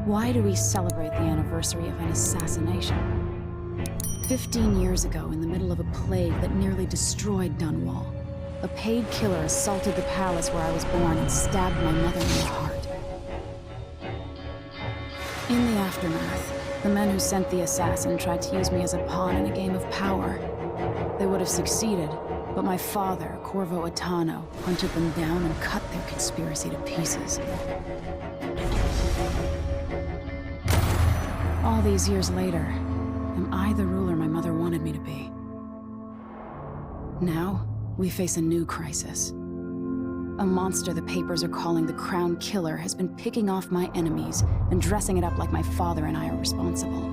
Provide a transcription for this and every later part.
Why do we celebrate the anniversary of an assassination? 15 years ago, in the middle of a plague that nearly destroyed Dunwall, a paid killer assaulted the palace where I was born and stabbed my mother in the heart. In the aftermath, the men who sent the assassin tried to use me as a pawn in a game of power. They would have succeeded, but my father, Corvo Attano, hunted them down and cut their conspiracy to pieces. All these years later, am I the ruler my mother wanted me to be? Now, we face a new crisis. A monster the papers are calling the Crown Killer has been picking off my enemies and dressing it up like my father and I are responsible.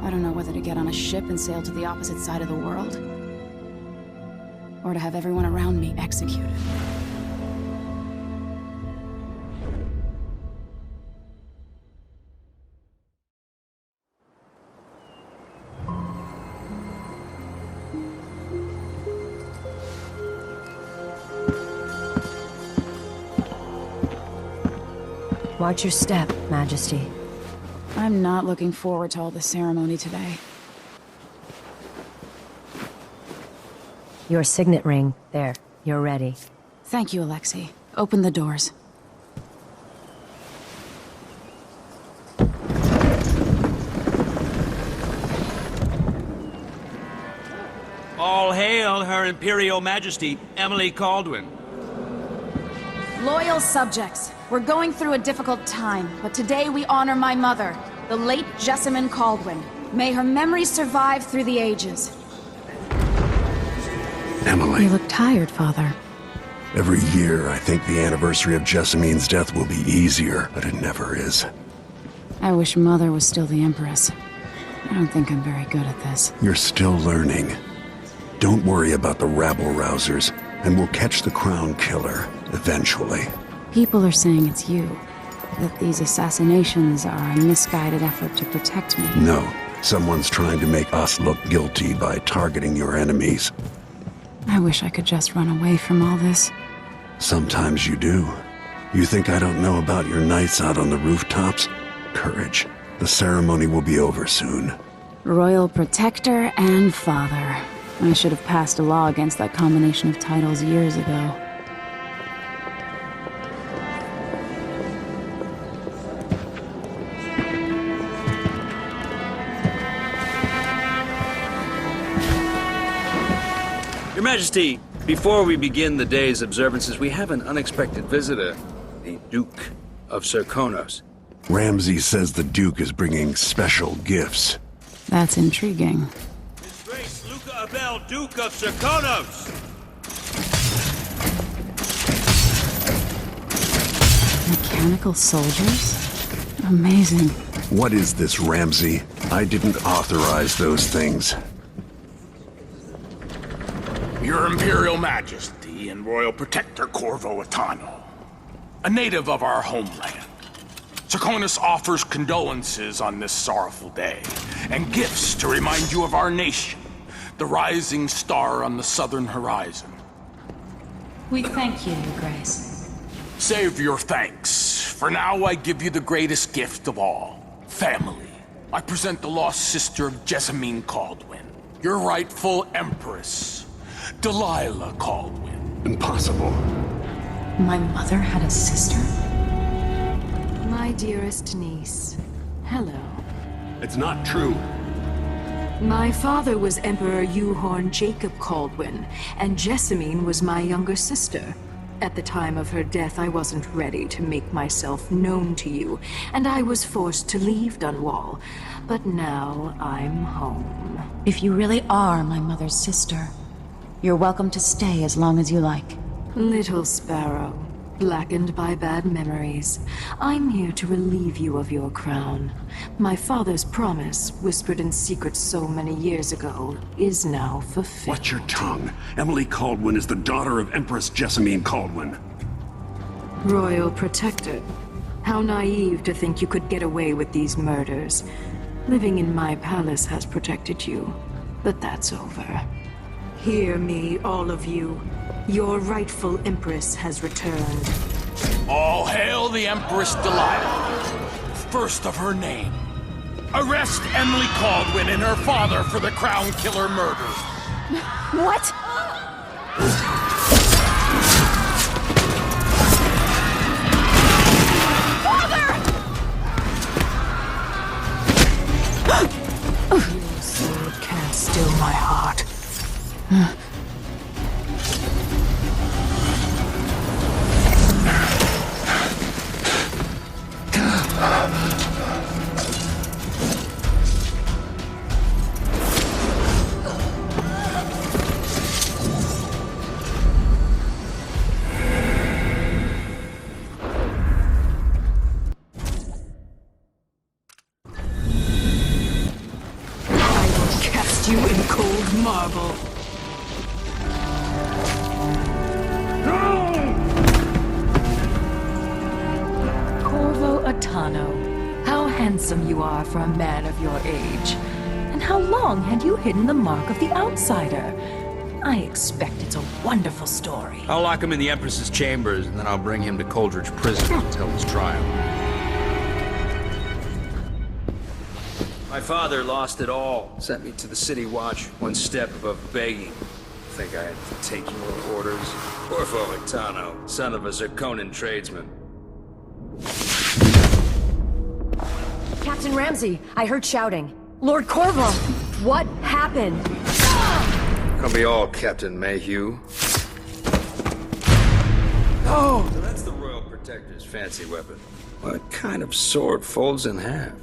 I don't know whether to get on a ship and sail to the opposite side of the world, or to have everyone around me executed. Watch your step, Majesty. I'm not looking forward to all the ceremony today. Your signet ring. There. You're ready. Thank you, Alexei. Open the doors. All hail Her Imperial Majesty, Emily Kaldwin. Loyal subjects, we're going through a difficult time, but today we honor my mother, the late Jessamine Kaldwin. May her memory survive through the ages. Emily. You look tired, Father. Every year, I think the anniversary of Jessamine's death will be easier, but it never is. I wish Mother was still the Empress. I don't think I'm very good at this. You're still learning. Don't worry about the rabble-rousers, and we'll catch the Crown Killer, eventually. People are saying it's you. That these assassinations are a misguided effort to protect me. No, someone's trying to make us look guilty by targeting your enemies. I wish I could just run away from all this. Sometimes you do. You think I don't know about your nights out on the rooftops? Courage. The ceremony will be over soon. Royal Protector and Father. I should have passed a law against that combination of titles years ago. Your Majesty, before we begin the day's observances, we have an unexpected visitor, the Duke of Serkonos. Ramsay says the Duke is bringing special gifts. That's intriguing. His Grace Luca Abel, Duke of Serkonos! Mechanical soldiers? Amazing. What is this, Ramsay? I didn't authorize those things. Your Imperial Majesty and Royal Protector Corvo Attano, a native of our homeland. Serkonos offers condolences on this sorrowful day, and gifts to remind you of our nation, the rising star on the southern horizon. We thank you, Your Grace. Save your thanks. For now, I give you the greatest gift of all, family. I present the lost sister of Jessamine Kaldwin, your rightful Empress, Delilah Kaldwin. Impossible. My mother had a sister? My dearest niece, hello. It's not true. My father was Emperor Euhorn Jacob Kaldwin, and Jessamine was my younger sister. At the time of her death, I wasn't ready to make myself known to you, and I was forced to leave Dunwall. But now I'm home. If you really are my mother's sister, you're welcome to stay as long as you like. Little sparrow, blackened by bad memories, I'm here to relieve you of your crown. My father's promise, whispered in secret so many years ago, is now fulfilled. Watch your tongue. Emily Kaldwin is the daughter of Empress Jessamine Kaldwin. Royal Protector, how naive to think you could get away with these murders. Living in my palace has protected you, but that's over. Hear me, all of you. Your rightful Empress has returned. All hail the Empress Delilah, first of her name. Arrest Emily Kaldwin and her father for the Crown Killer murder. What? Your sword can't still my heart. You in cold marble. Corvo Attano, how handsome you are for a man of your age. And how long had you hidden the mark of the outsider? I expect it's a wonderful story. I'll lock him in the Empress's chambers, and then I'll bring him to Coldridge Prison to tell his trial. My father lost it all. Sent me to the City Watch, one step above begging. Think I had to take your orders? Corvo Attano, son of a Zirconan tradesman. Captain Ramsey, I heard shouting. Lord Corvo, what happened? Gonna be all, Captain Mayhew. Oh! So that's the Royal Protector's fancy weapon. What kind of sword folds in half?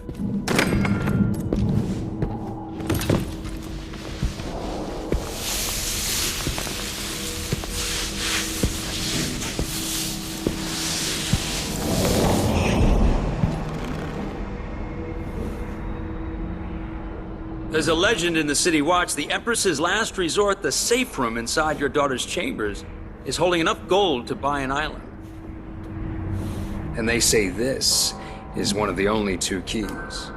There's a legend in the City Watch, the Empress's last resort, the safe room inside your daughter's chambers, is holding enough gold to buy an island. And they say this is one of the only two keys.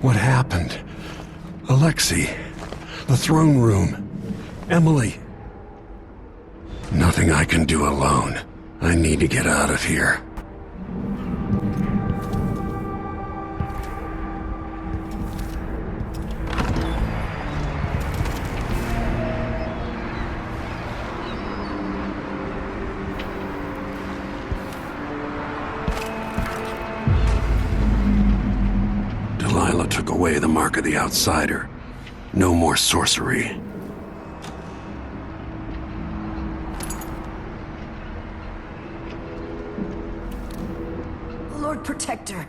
What happened? Alexei, the throne room, Emily. Nothing I can do alone. I need to get out of here. Delilah took away the mark of the outsider. No more sorcery. Lord Protector,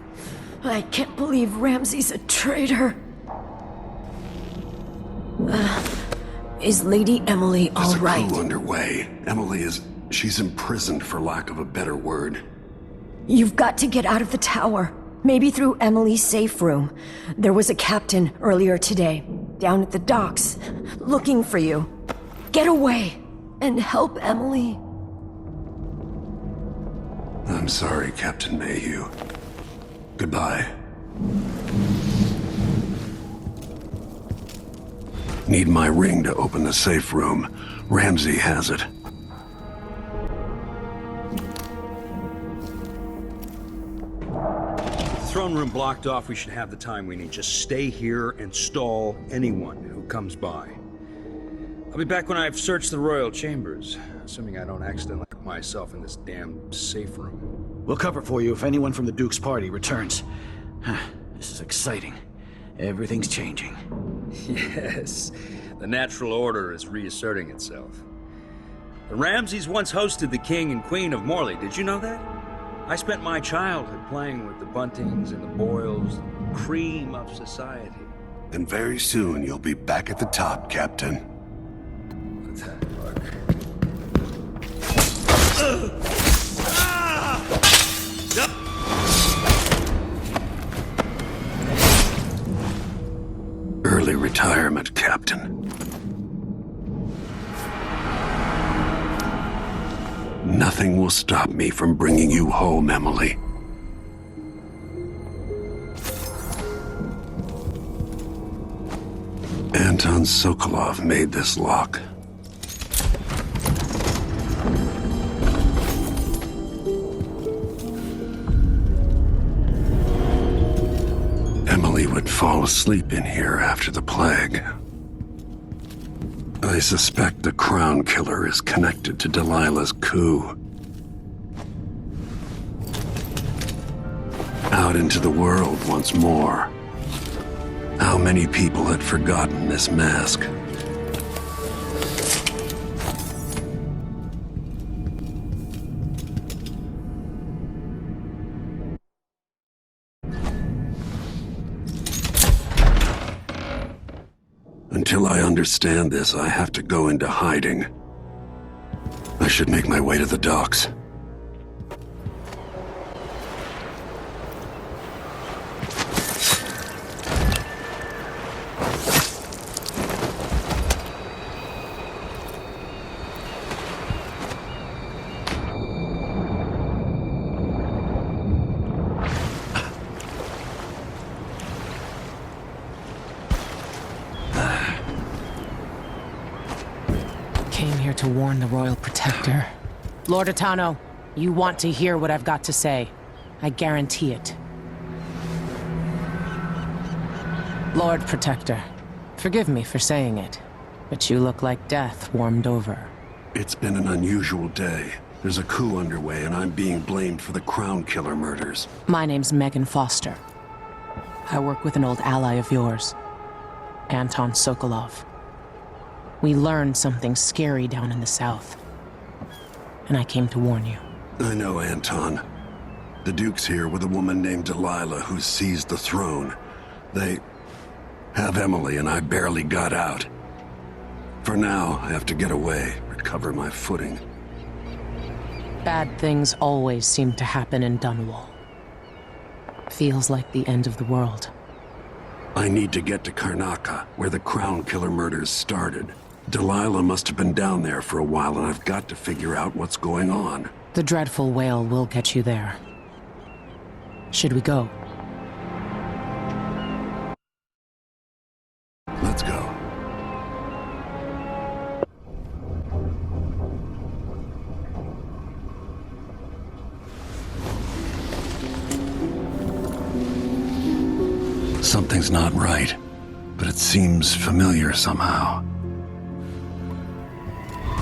I can't believe Ramsey's a traitor. Is Lady Emily all right? There's a coup underway. She's imprisoned for lack of a better word. You've got to get out of the tower. Maybe through Emily's safe room. There was a captain earlier today, down at the docks, looking for you. Get away and help Emily. I'm sorry, Captain Mayhew. Goodbye. Need my ring to open the safe room. Ramsey has it. Throne room blocked off, we should have the time we need. Just stay here and stall anyone who comes by. I'll be back when I've searched the royal chambers, assuming I don't accidentally put myself in this damn safe room. We'll cover for you if anyone from the Duke's party returns. This is exciting. Everything's changing. Yes, the natural order is reasserting itself. The Ramseys once hosted the King and Queen of Morley, did you know that? I spent my childhood playing with the Buntings and the Boyles, the cream of society. And very soon you'll be back at the top, Captain. What's that, Mark? Early retirement, Captain. Nothing will stop me from bringing you home, Emily. Anton Sokolov made this lock. Emily would fall asleep in here after the plague. I suspect the Crown Killer is connected to Delilah's coup. Out into the world once more. How many people had forgotten this mask? Until I understand this, I have to go into hiding. I should make my way to the docks. Came here to warn the Royal Protector. Lord Attano, you want to hear what I've got to say. I guarantee it. Lord Protector, forgive me for saying it, but you look like death warmed over. It's been an unusual day. There's a coup underway and I'm being blamed for the Crown Killer murders. My name's Megan Foster. I work with an old ally of yours, Anton Sokolov. We learned something scary down in the south, and I came to warn you. I know Anton. The Duke's here with a woman named Delilah who seized the throne. They have Emily and I barely got out. For now, I have to get away, recover my footing. Bad things always seem to happen in Dunwall. Feels like the end of the world. I need to get to Karnaca, where the Crown Killer murders started. Delilah must have been down there for a while, and I've got to figure out what's going on. The dreadful whale will get you there. Should we go? Let's go. Something's not right, but it seems familiar somehow.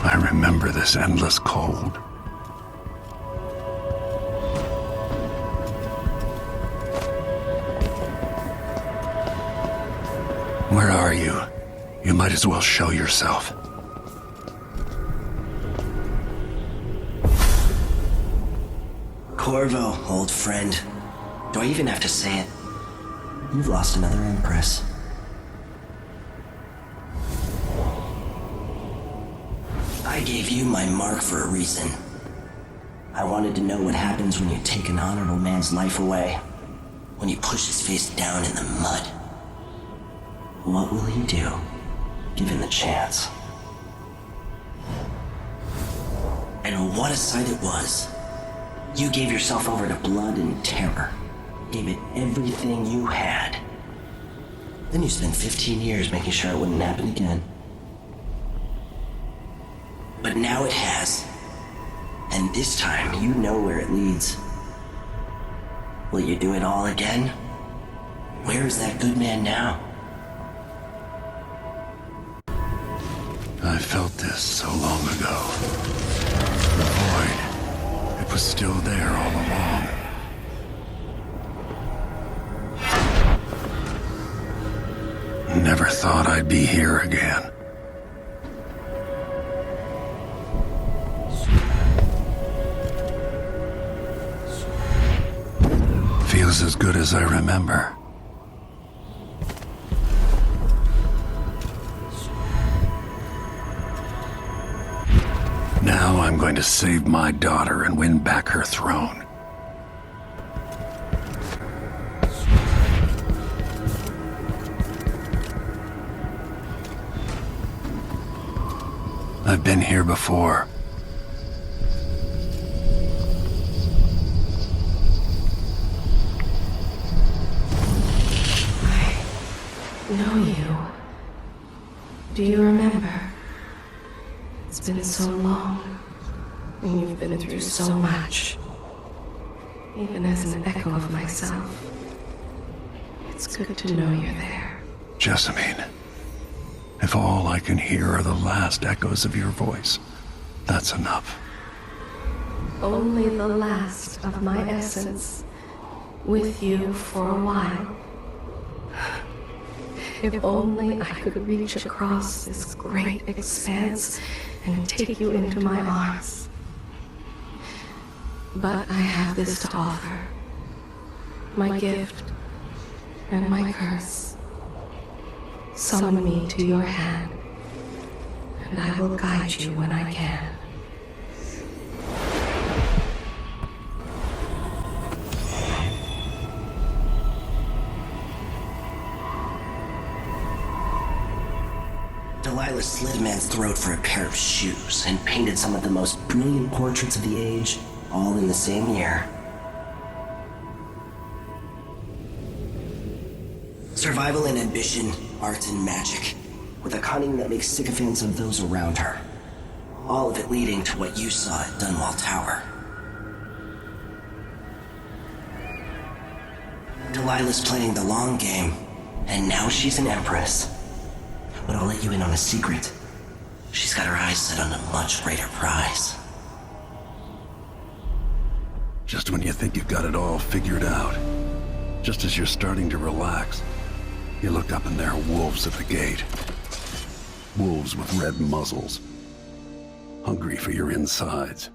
I remember this endless cold. Where are you? You might as well show yourself. Corvo, old friend. Do I even have to say it? You've lost another Empress. I gave you my mark for a reason. I wanted to know what happens when you take an honorable man's life away. When you push his face down in the mud. What will he do, given the chance? And what a sight it was. You gave yourself over to blood and terror. Gave it everything you had. Then you spent 15 years making sure it wouldn't happen again. But now it has. And this time, you know where it leads. Will you do it all again? Where is that good man now? I felt this so long ago. The void. It was still there all along. Never thought I'd be here again. Feels as good as I remember. Now I'm going to save my daughter and win back her throne. I've been here before. through so much, even as an echo of myself. It's good to know you're there. Jessamine, if all I can hear are the last echoes of your voice, that's enough. Only the last of my essence, with you for a while. If only I could reach across this great expanse and take you into my arms. But I have this to offer. My gift and my curse. Summon me to your hand, and I will guide you when I can. Delilah slit a man's throat for a pair of shoes and painted some of the most brilliant portraits of the age, all in the same year. Survival and ambition, art and magic, with a cunning that makes sycophants of those around her. All of it leading to what you saw at Dunwall Tower. Delilah's playing the long game, and now she's an Empress. But I'll let you in on a secret. She's got her eyes set on a much greater prize. Just when you think you've got it all figured out, just as you're starting to relax, you look up and there are wolves at the gate. Wolves with red muzzles. Hungry for your insides.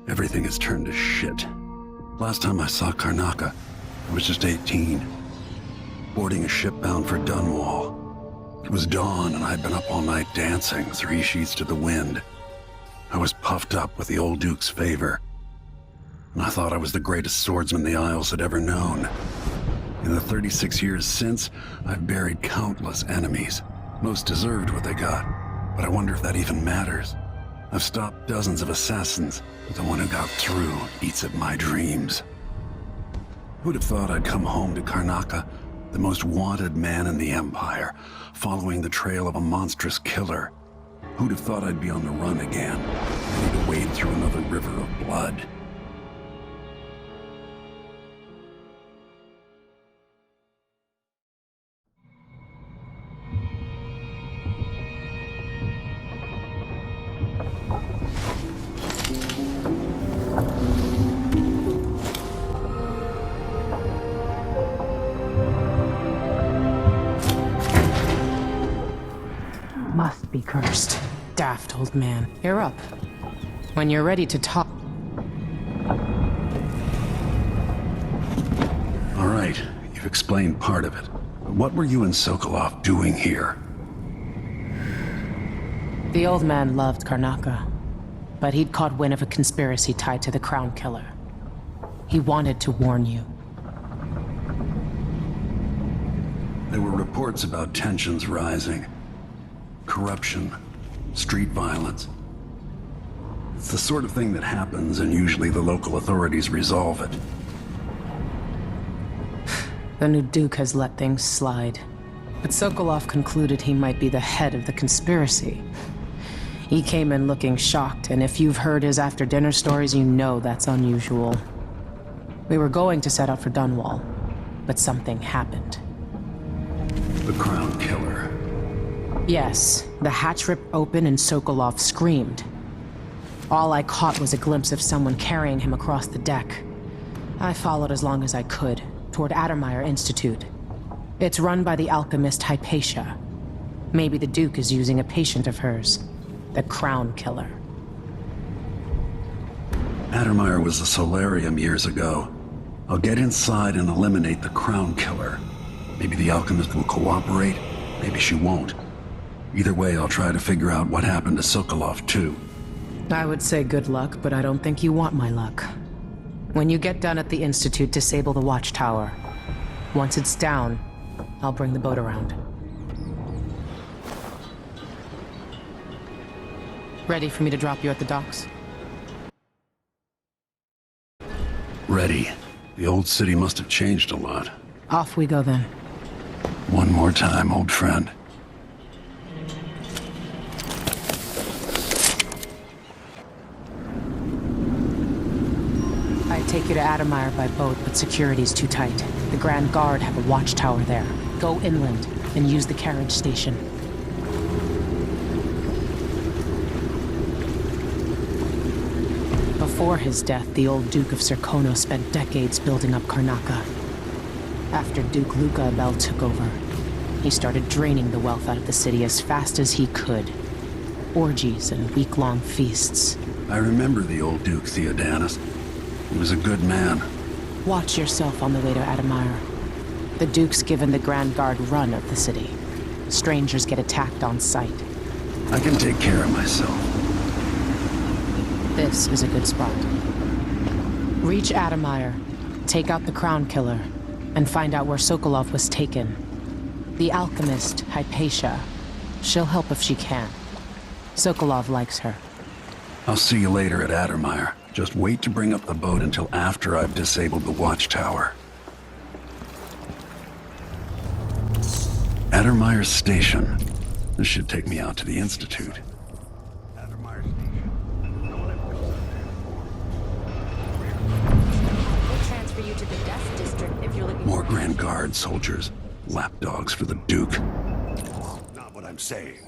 Everything has turned to shit. Last time I saw Karnaca, I was just 18. Boarding a ship bound for Dunwall. It was dawn and I'd been up all night dancing, 3 sheets to the wind. I was puffed up with the old Duke's favor. And I thought I was the greatest swordsman the Isles had ever known. In the 36 years since, I've buried countless enemies. Most deserved what they got, but I wonder if that even matters. I've stopped dozens of assassins, but the one who got through eats at my dreams. Who'd have thought I'd come home to Karnaca, the most wanted man in the Empire, following the trail of a monstrous killer? Who'd have thought I'd be on the run again, ready to wade through another river of blood? Must be cursed. Daft old man. You're up. When you're ready to talk. All right, you've explained part of it. But what were you and Sokolov doing here? The old man loved Karnaca, but he'd caught wind of a conspiracy tied to the Crown Killer. He wanted to warn you. There were reports about tensions rising. Corruption, street violence. It's the sort of thing that happens, and usually the local authorities resolve it. The new Duke has let things slide. But Sokolov concluded he might be the head of the conspiracy. He came in looking shocked, and if you've heard his after-dinner stories, you know that's unusual. We were going to set out for Dunwall, but something happened. The Crown Killer. Yes, the hatch ripped open and Sokolov screamed. All I caught was a glimpse of someone carrying him across the deck. I followed as long as I could, toward Addermeyer Institute. It's run by the alchemist Hypatia. Maybe the Duke is using a patient of hers, the Crown Killer. Addermeyer was a solarium years ago. I'll get inside and eliminate the Crown Killer. Maybe the alchemist will cooperate, maybe she won't. Either way, I'll try to figure out what happened to Sokolov, too. I would say good luck, but I don't think you want my luck. When you get done at the Institute, disable the watchtower. Once it's down, I'll bring the boat around. Ready for me to drop you at the docks? Ready. The old city must have changed a lot. Off we go then. One more time, old friend. take you to Adamire by boat, but security's too tight. The Grand Guard have a watchtower there. Go inland and use the carriage station. Before his death, the old Duke of Serkonos spent decades building up Karnaca. After Duke Luca Abel took over, he started draining the wealth out of the city as fast as he could. Orgies and week-long feasts. I remember the old Duke Theodanis. He was a good man. Watch yourself on the way to Adamire. The Duke's given the Grand Guard run of the city. Strangers get attacked on sight. I can take care of myself. This is a good spot. Reach Adamire, take out the Crown Killer, and find out where Sokolov was taken. The alchemist, Hypatia. She'll help if she can. Sokolov likes her. I'll see you later at Adamire. Just wait to bring up the boat until after I've disabled the watchtower. Adamire Station. This should take me out to the Institute. Adamire Station. We'll transfer you to the Death District if you're looking More Grand Guard soldiers. Lapdogs for the Duke. Not what I'm saying.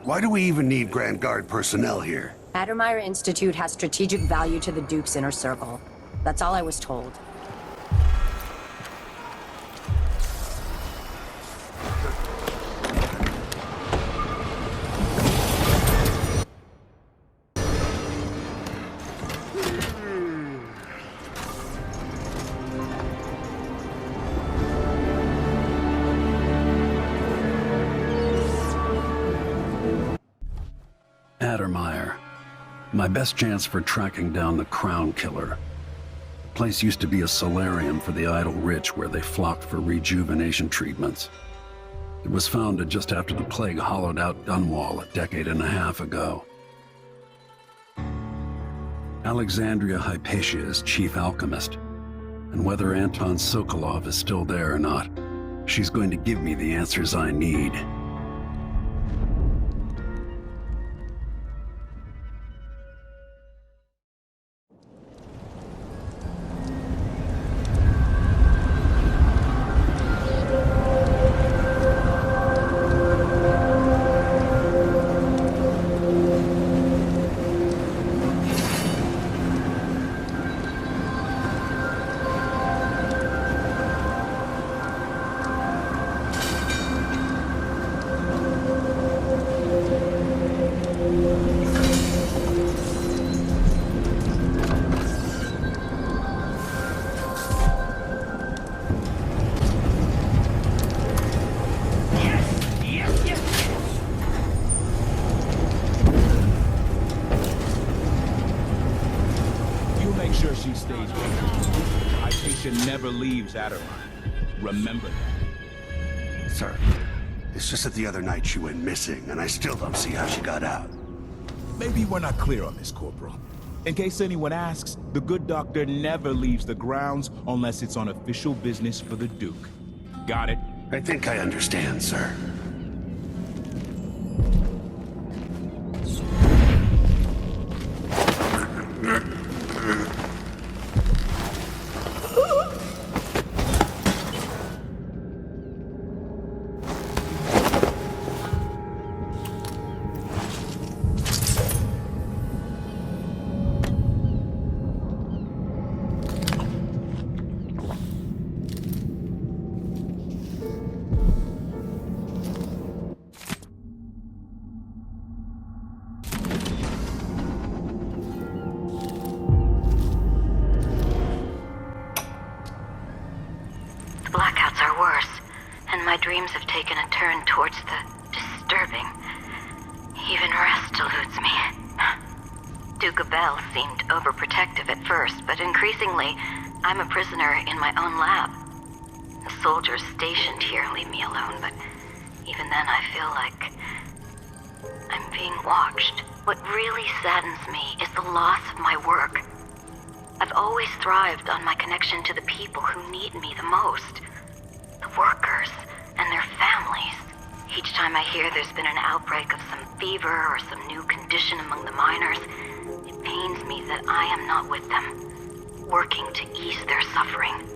Why do we even need Grand Guard personnel here? Adamire Institute has strategic value to the Duke's inner circle. That's all I was told. Adamire. My best chance for tracking down the Crown Killer. The place used to be a solarium for the idle rich where they flocked for rejuvenation treatments. It was founded just after the plague hollowed out Dunwall a decade and a half ago. Alexandria Hypatia is chief alchemist, and whether Anton Sokolov is still there or not, she's going to give me the answers I need. Never leaves Adamire. Remember that. Sir, it's just that the other night she went missing, and I still don't see how she got out. Maybe we're not clear on this, Corporal. In case anyone asks, the good doctor never leaves the grounds unless it's on official business for the Duke. Got it? I think I understand, sir. Blackouts are worse, and my dreams have taken a turn towards the disturbing. Even rest eludes me. Duke Abel seemed overprotective at first, but increasingly, I'm a prisoner in my own lab. The soldiers stationed here leave me alone, but even then I feel like I'm being watched. What really saddens me is the loss of my work. I've always thrived on my connection to the people who need me the most. The workers and their families. Each time I hear there's been an outbreak of some fever or some new condition among the miners, it pains me that I am not with them. working to ease their suffering.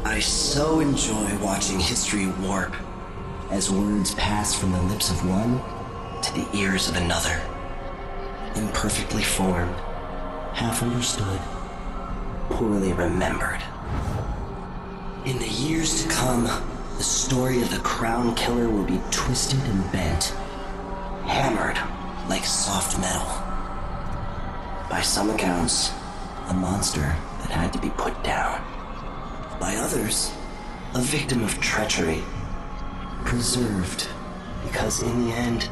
I so enjoy watching history warp as words pass from the lips of one to the ears of another. Imperfectly formed, half understood, poorly remembered. In the years to come, the story of the Crown Killer will be twisted and bent, hammered like soft metal. By some accounts, a monster that had to be put down. By others, a victim of treachery, preserved because in the end,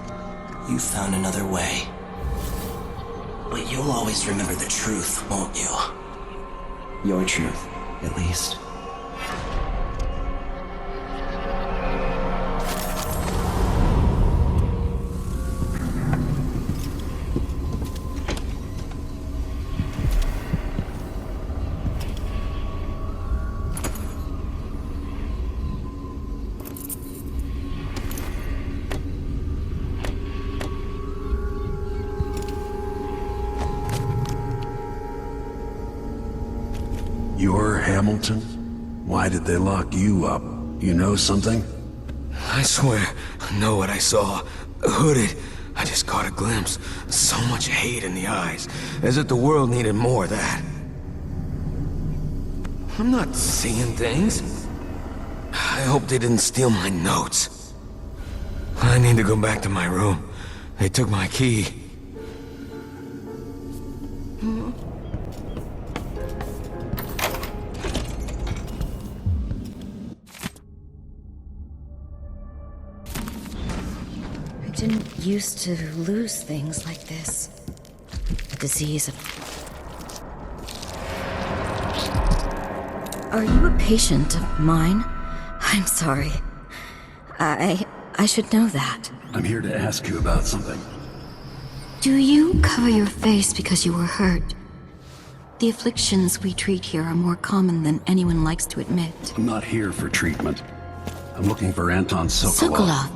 you found another way. But you'll always remember the truth, won't you? Your truth, at least. You're Hamilton? Why did they lock you up? You know something? I swear, I know what I saw. Hooded. I just caught a glimpse. So much hate in the eyes. As if the world needed more of that. I'm not seeing things. I hope they didn't steal my notes. I need to go back to my room. They took my key. I didn't used to lose things like this. A disease of... Are you a patient of mine? I'm sorry. I should know that. I'm here to ask you about something. Do you cover your face because you were hurt? The afflictions we treat here are more common than anyone likes to admit. I'm not here for treatment. I'm looking for Anton Sokolov. Sokolov?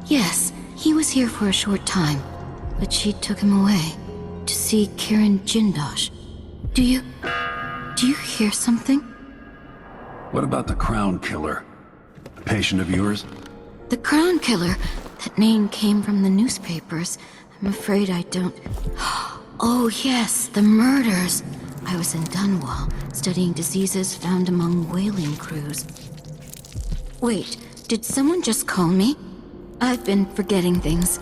Yes, he was here for a short time, but she took him away to see Kirin Jindosh. Do you hear something? What about the Crown Killer? A patient of yours? The Crown Killer? That name came from the newspapers. I'm afraid I don't... Oh yes, the murders. I was in Dunwall, studying diseases found among whaling crews. Wait, did someone just call me? I've been forgetting things.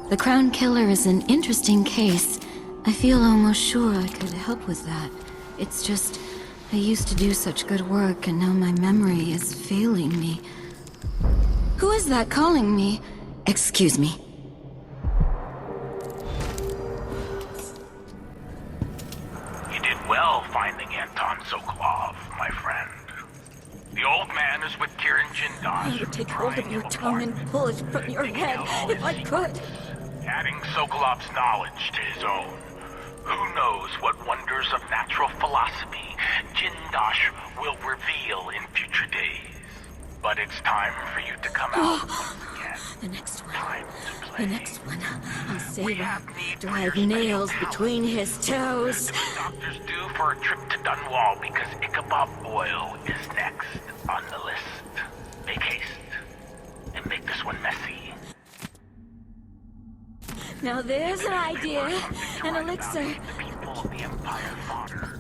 The Crown Killer is an interesting case. I feel almost sure I could help with that. It's just, I used to do such good work and now my memory is failing me. Who is that calling me? Excuse me. You did well finding Anton Sokolov, my friend. The old man is with Kirin Jindosh. I would take hold of your tongue and pull it from your head, if I could. Adding Sokolov's knowledge to his own. Who knows what wonders of natural philosophy Jindosh will reveal in future days. But it's time for you to come out once again. The next one. Time to play. The next one. I'll save him. Drive nails between his toes. The doctors due for a trip to Dunwall because Ichabod Oil is next on the list. Make haste and make this one messy. Now there's an idea. An elixir. The people of the Empire fodder.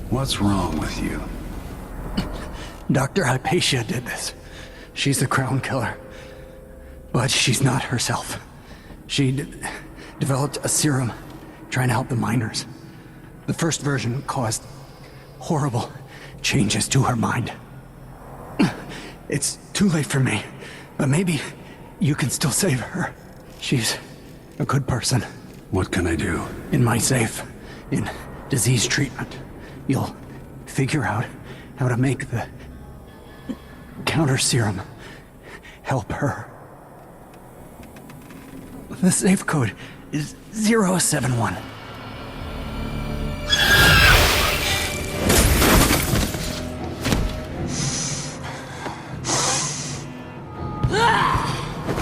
What's wrong with you? Dr. Hypatia did this. She's the Crown Killer. But she's not herself. She developed a serum trying to help the miners. The first version caused horrible changes to her mind. It's too late for me, but maybe you can still save her. She's a good person. What can I do? In my safe, in disease treatment, you'll figure out how to make the counter serum help her. The safe code is 071.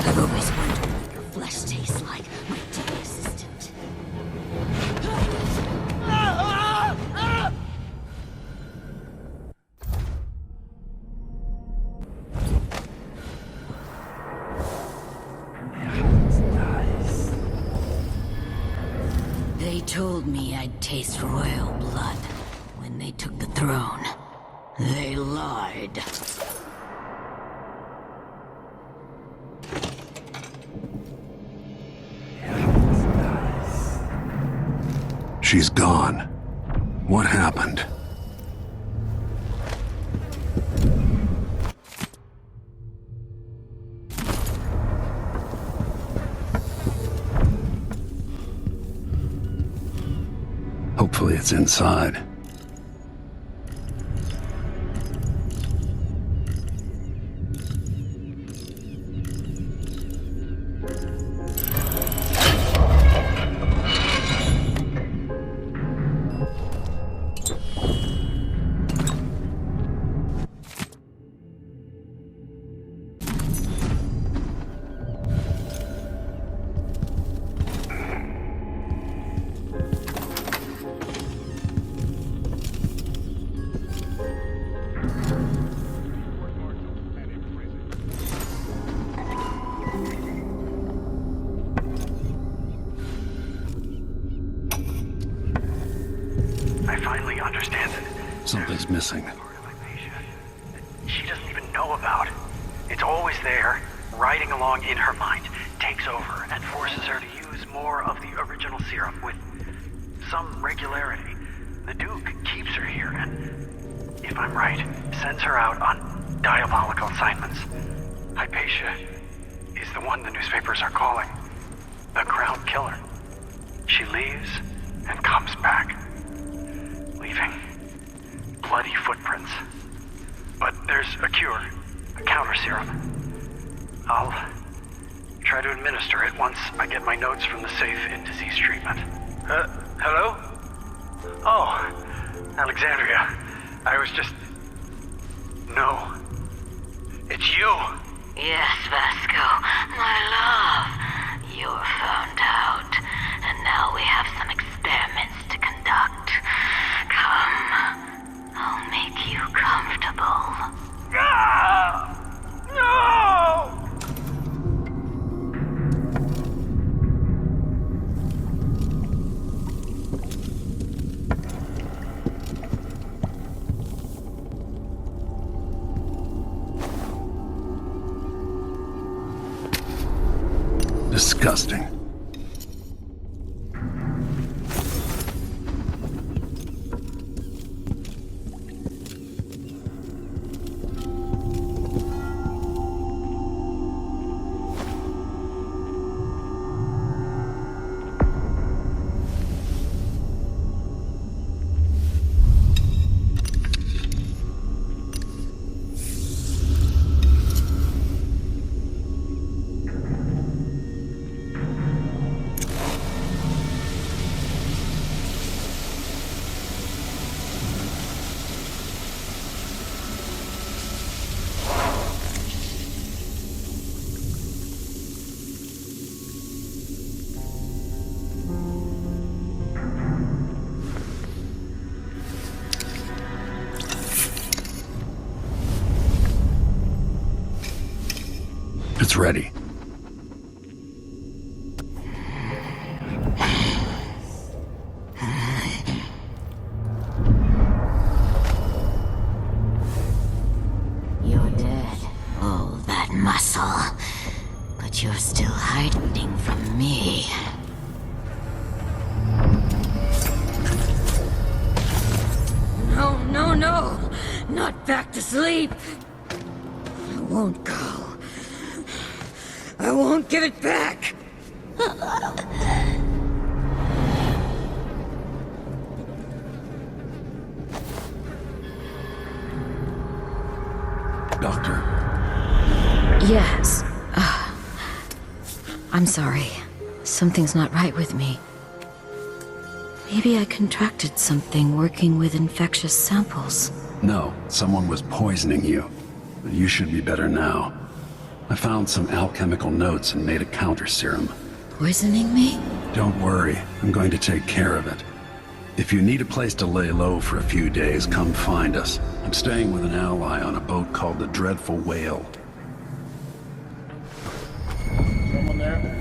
I've always wondered what your flesh tastes like, my dear assistant. They told me I'd taste royal blood when they took the throne. They lied. She's gone. What happened? Hopefully it's inside. I finally understand it. Something's missing. She doesn't even know about it. It's always there, riding along in her mind, takes over, and forces her to use more of the original serum with some regularity. The Duke keeps her here, and, if I'm right, sends her out on diabolical assignments. Hypatia is the one the newspapers are calling the Crown Killer. She leaves and comes back, leaving bloody footprints. But there's a cure, a counter serum. I'll try to administer it once I get my notes from the safe in disease treatment. Hello? Oh, Alexandria. I was just... No. It's you! Yes, Vasco, my love. You're found out, and now we have some experiments to conduct. Come, I'll make you comfortable. No! Disgusting. It's ready. You're dead. Oh, that muscle. But you're still hiding from me. No, no, no! Not back to sleep! won't go. I won't give it back. Doctor? Yes. I'm sorry. Something's not right with me. Maybe I contracted something working with infectious samples. No, someone was poisoning you. You should be better now. I found some alchemical notes and made a counter serum. Poisoning me? Don't worry, I'm going to take care of it. If you need a place to lay low for a few days, come find us. I'm staying with an ally on a boat called the Dreadful Whale. Someone there?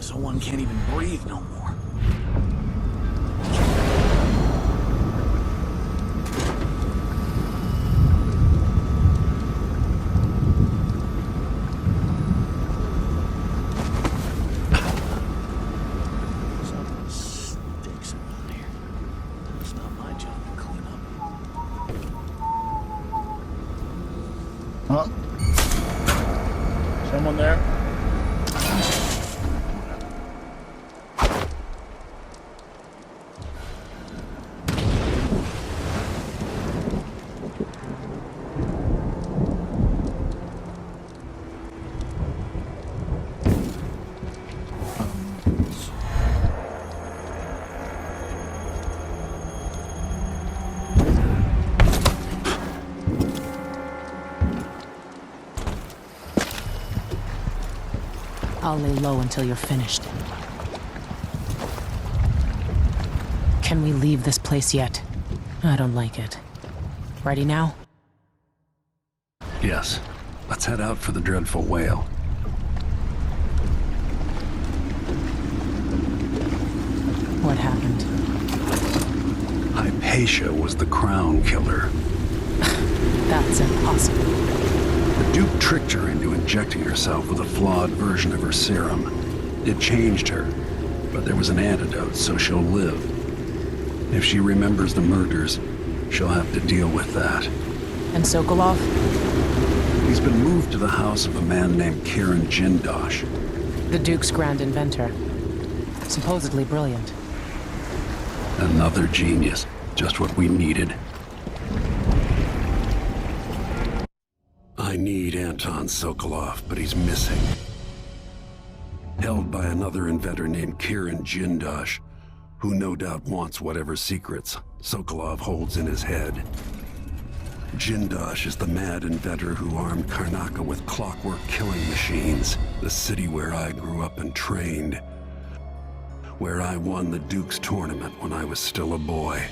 So one can't even breathe no more. Something stinks around here. It's not my job to clean up. Huh? Someone there? I'll lay low until you're finished. Can we leave this place yet? I don't like it. Ready now? Yes. Let's head out for the Dreadful Whale. What happened? Hypatia was the crown killer. That's impossible. The Duke tricked her into injecting herself with a flawed version of her serum. It changed her, but there was an antidote, so she'll live. If she remembers the murders, she'll have to deal with that. And Sokolov? He's been moved to the house of a man named Kirin Jindosh. The Duke's grand inventor. Supposedly brilliant. Another genius. Just what we needed. I need Anton Sokolov, but he's missing. Held by another inventor named Kirin Jindosh, who no doubt wants whatever secrets Sokolov holds in his head. Jindosh is the mad inventor who armed Karnaca with clockwork killing machines, the city where I grew up and trained, where I won the Duke's tournament when I was still a boy.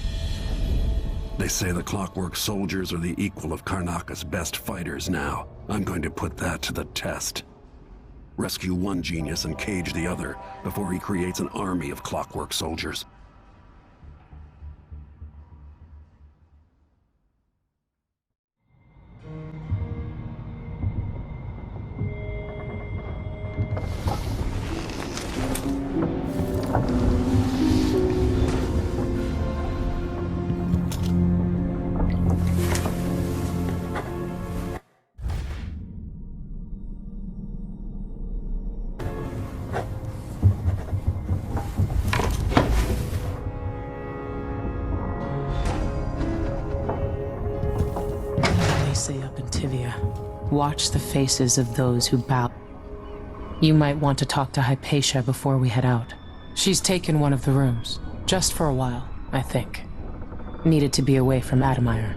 They say the clockwork soldiers are the equal of Karnaca's best fighters now. I'm going to put that to the test. Rescue one genius and cage the other before he creates an army of clockwork soldiers. Say up in Tivia, watch the faces of those who bow. You might want to talk to Hypatia before we head out. She's taken one of the rooms, just for a while, I think. Needed to be away from Admire.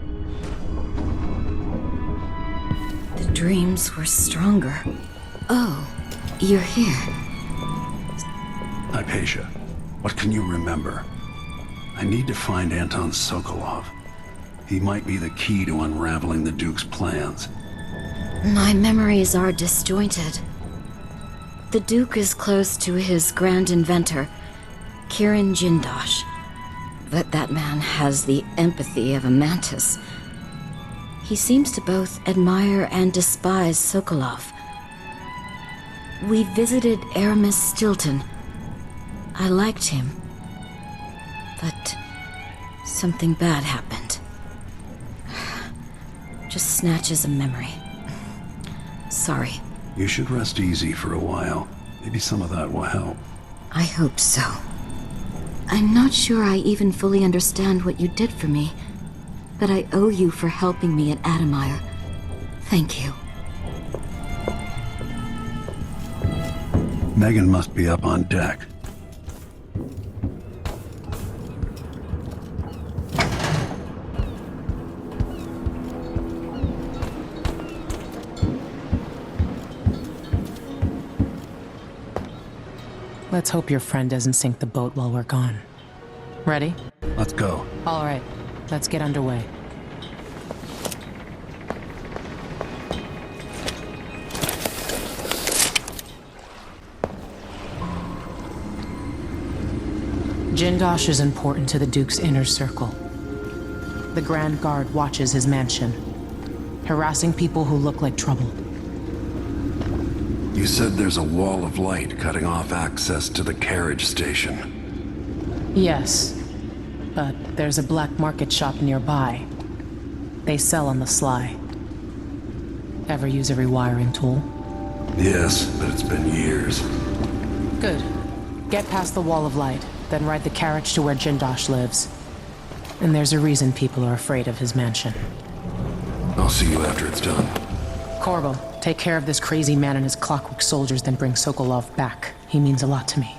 The dreams were stronger. Oh, you're here. Hypatia, what can you remember? I need to find Anton Sokolov. He might be the key to unraveling the Duke's plans. My memories are disjointed. The Duke is close to his grand inventor, Kirin Jindosh. But that man has the empathy of a mantis. He seems to both admire and despise Sokolov. We visited Aramis Stilton. I liked him. But something bad happened. Just snatches of memory. Sorry. You should rest easy for a while. Maybe some of that will help. I hope so. I'm not sure I even fully understand what you did for me, but I owe you for helping me at Admire. Thank you. Megan must be up on deck. Let's hope your friend doesn't sink the boat while we're gone. Ready? Let's go. All right, let's get underway. Jindosh is important to the Duke's inner circle. The Grand Guard watches his mansion, harassing people who look like trouble. You said there's a wall of light cutting off access to the carriage station. Yes, but there's a black market shop nearby. They sell on the sly. Ever use a rewiring tool? Yes, but it's been years. Good. Get past the wall of light, then ride the carriage to where Jindosh lives. And there's a reason people are afraid of his mansion. I'll see you after it's done. Corvo, take care of this crazy man and his clockwork soldiers, then bring Sokolov back. He means a lot to me.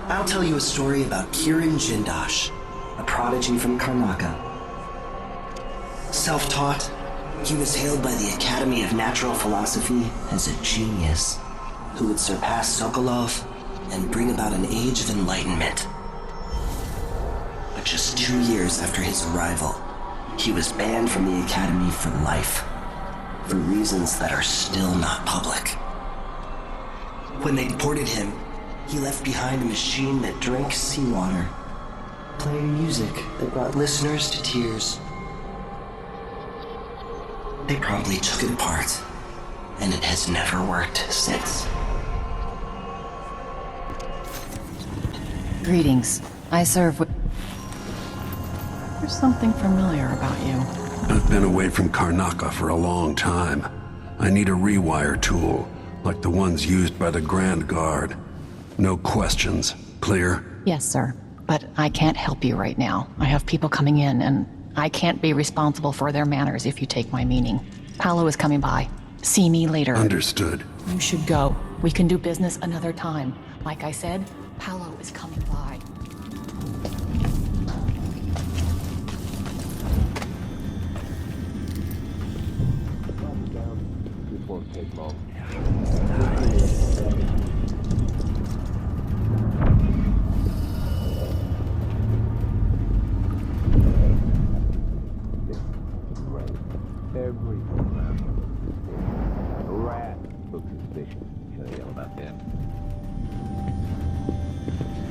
I'll tell you a story about Kirin Jindosh, a prodigy from Karnaca. Self-taught, he was hailed by the Academy of Natural Philosophy as a genius who would surpass Sokolov and bring about an age of enlightenment. But just 2 years after his arrival, he was banned from the Academy for life, for reasons that are still not public. When they deported him, he left behind a machine that drank seawater, playing music that brought listeners to tears. They promptly took it apart, and it has never worked since. Greetings. I serve with... There's something familiar about you. I've been away from Karnaca for a long time. I need a rewire tool, like the ones used by the Grand Guard. No questions. Clear? Yes, sir. But I can't help you right now. I have people coming in, and I can't be responsible for their manners if you take my meaning. Paolo is coming by. See me later. Understood. You should go. We can do business another time. Like I said, Paolo is coming by.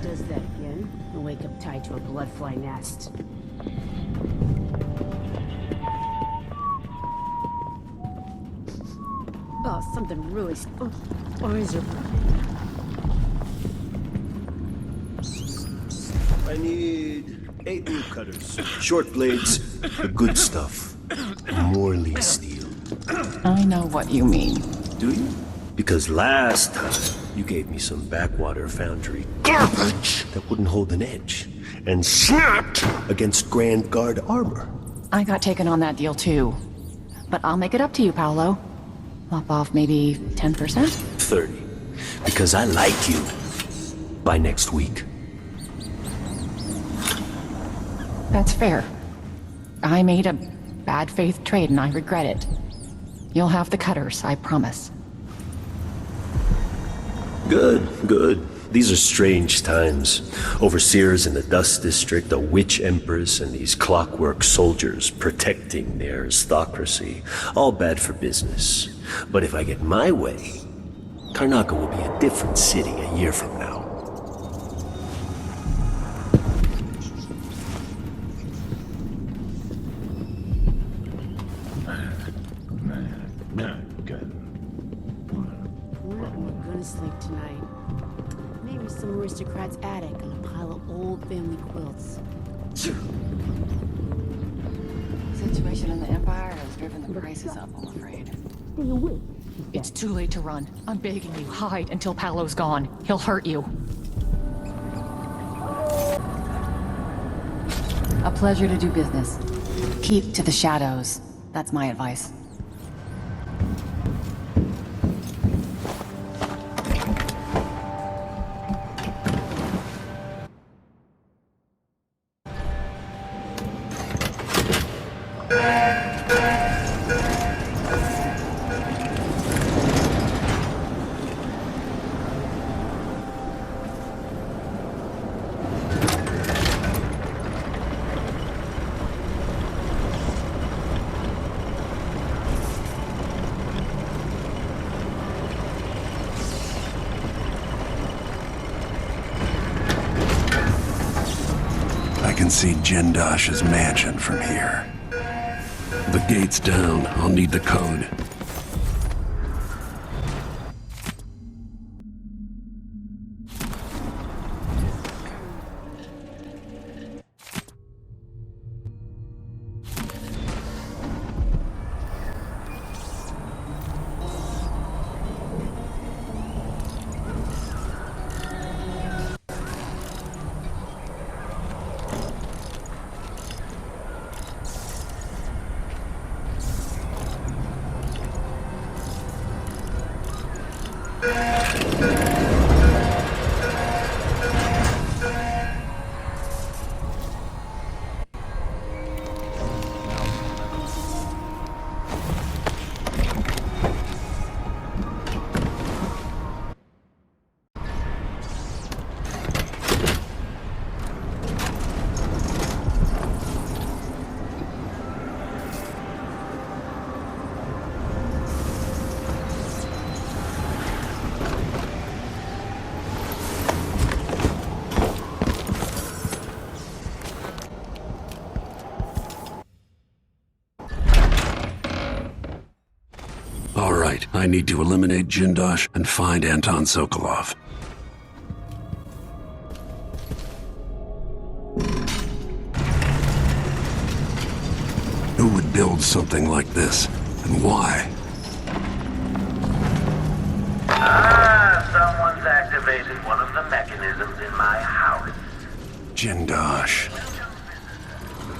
Does that again? I'll wake up tied to a bloodfly nest. Oh, something really... or is there... I need 8 new cutters. Short blades, the good stuff. Morley steel. I know what you mean. Do you? Because last time, you gave me some backwater foundry garbage that wouldn't hold an edge, and snapped against Grand Guard armor. I got taken on that deal too. But I'll make it up to you, Paolo. Lop off maybe 10%? 30. Because I like you. By next week. That's fair. I made a bad faith trade and I regret it. You'll have the cutters, I promise. Good, good. These are strange times. Overseers in the Dust District, a witch empress, and these clockwork soldiers protecting their aristocracy. All bad for business. But if I get my way, Karnaca will be a different city a year from now. I'm gonna sleep tonight. Maybe some aristocrat's attic and a pile of old family quilts. Situation in the Empire has driven the prices up, I'm afraid. It's too late to run. I'm begging you, hide until Paolo's gone. He'll hurt you. A pleasure to do business. Keep to the shadows. That's my advice. I can see Jindosh's mansion from here. The gate's down. I'll need the code. All right, I need to eliminate Jindosh and find Anton Sokolov. Who would build something like this, and why? Someone's activated one of the mechanisms in my house. Jindosh.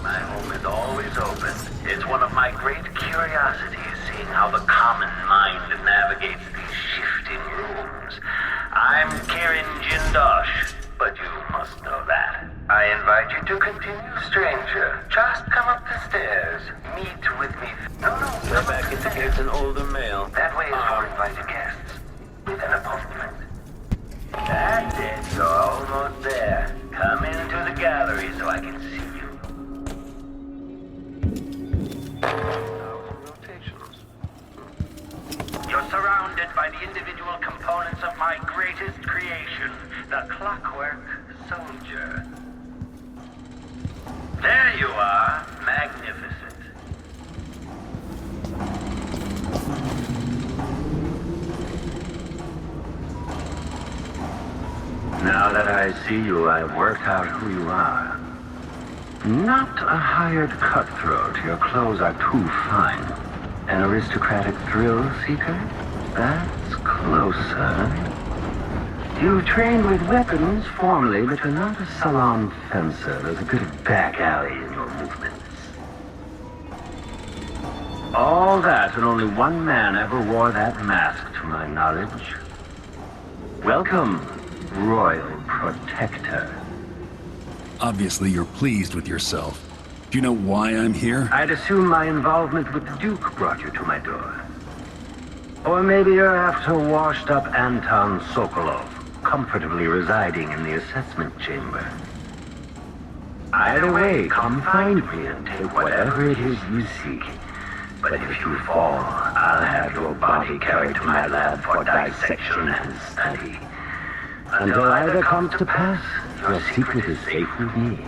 My home is always open. It's one of my great curiosities, seeing how the common mind navigates these shifting rooms. I'm Kirin Jindosh, but you must know that. I invite you to continue, stranger. Just come up the stairs. Meet with me. No, Your back indicates an older male. that way is for invited guests. With an appointment. That's it. You're almost there. Come into the gallery so I can see you. You're surrounded by the individual components of my greatest creation, the Clockwork Soldier. There you are, magnificent. Now that I see you, I've worked out who you are. Not a hired cutthroat. Your clothes are too fine. An aristocratic thrill seeker? That's closer. You trained with weapons formerly, but you're not a salon fencer. There's a bit of back alley in your movements. All that, and only one man ever wore that mask, to my knowledge. Welcome, Royal Protector. Obviously, you're pleased with yourself. Do you know why I'm here? I'd assume my involvement with the Duke brought you to my door. Or maybe you're after washed-up Anton Sokolov, comfortably residing in the assessment chamber. Either way, come find me and take whatever it is you seek. But if you fall, I'll have your body carried to my lab for dissection and study. Until either comes to pass, your secret is safe with me.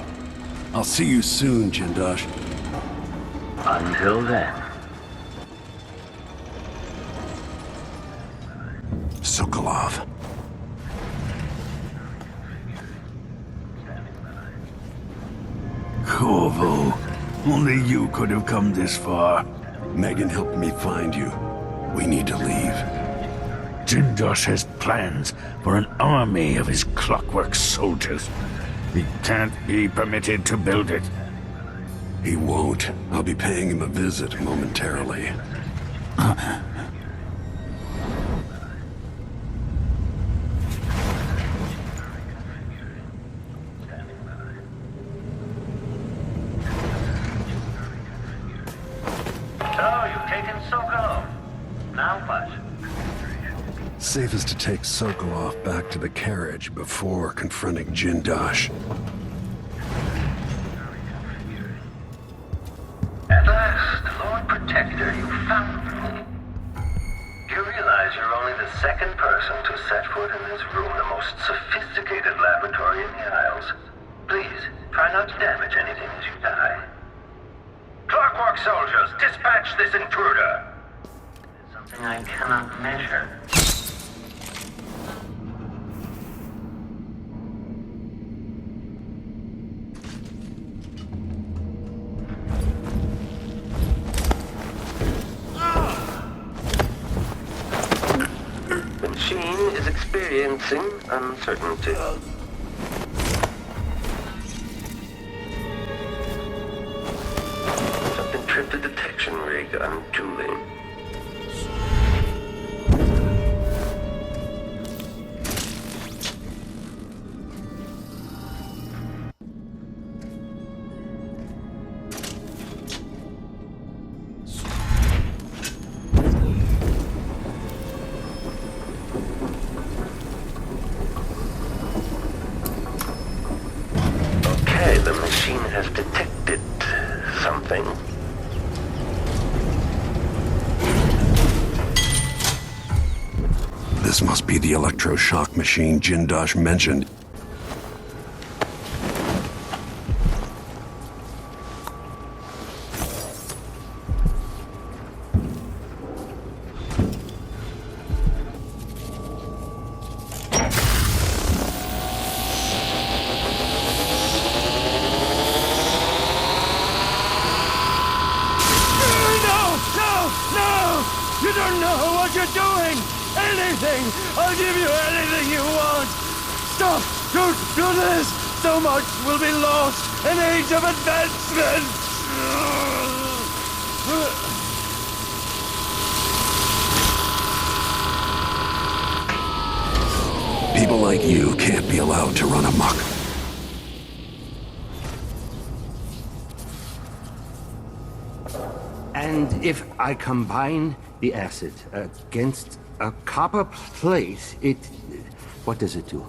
I'll see you soon, Jindosh. Until then. Sokolov. Corvo, only you could have come this far. Megan helped me find you. We need to leave. Jindosh has plans for an army of his clockwork soldiers. He can't be permitted to build it. He won't. I'll be paying him a visit momentarily. Safest to take Sokolov back to the carriage before confronting Jindosh. At last, Lord Protector, you found me. You realize you're only the second person to set foot in this room, the most sophisticated laboratory in the Isles. Please, try not to damage anything as you die. Clockwork soldiers, dispatch this intruder! It's something I cannot measure. Machine is experiencing uncertainty. Something tripped the detection rig unduly. Has detected something. This must be the electroshock machine Jindosh mentioned. I'll give you anything you want! Stop! Don't do this! So much will be lost! An age of advancement! People like you can't be allowed to run amok. And if I combine the acid against a copper plate, what does it do?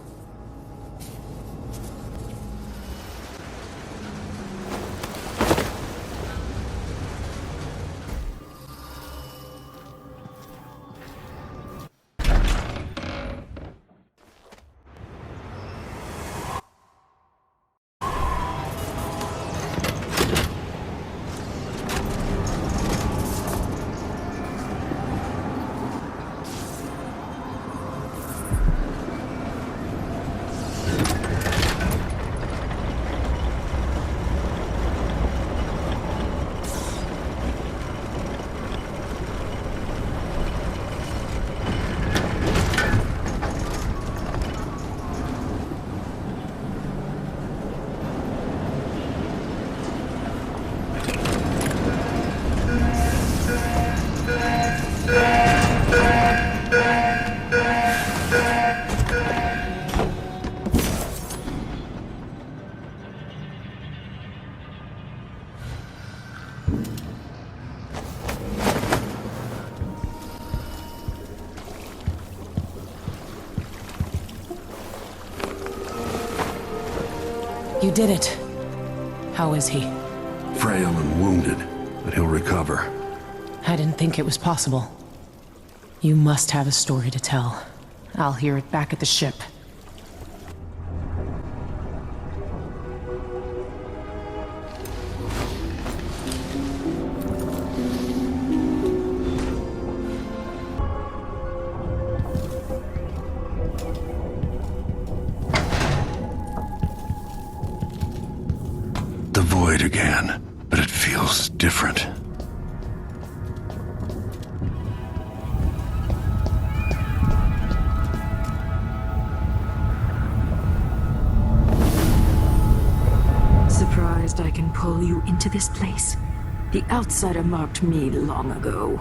You did it. How is he? Frail and wounded, but he'll recover. I didn't think it was possible. You must have a story to tell. I'll hear it back at the ship. The void again, but it feels different. Surprised I can pull you into this place? The outsider marked me long ago.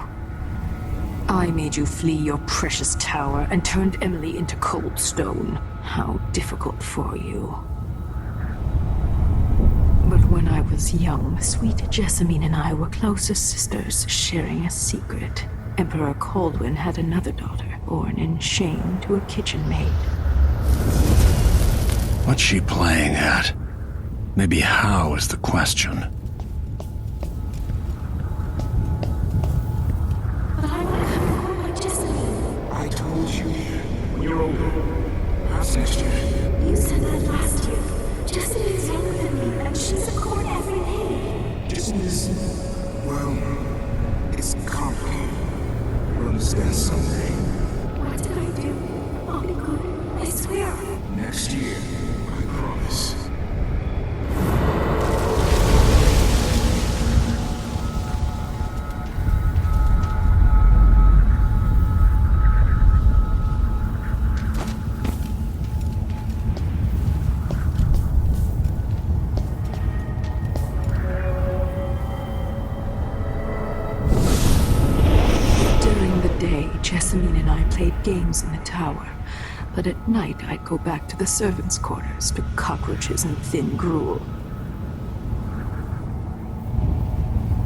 I made you flee your precious tower and turned Emily into cold stone. How difficult for you. But when I was young, sweet Jessamine and I were close as sisters, sharing a secret. Emperor Kaldwin had another daughter, born in shame to a kitchen maid. What's she playing at? Maybe how is the question. I told you, when you're older, perhaps next year. You said that last year. Jessamine is younger than me, and she's a court every day. Well, it's complicated. You'll understand someday. What did I do? I'll be good. I swear. Next year, I promise. Jessamine and I played games in the tower, but at night I'd go back to the servants' quarters to cockroaches and thin gruel.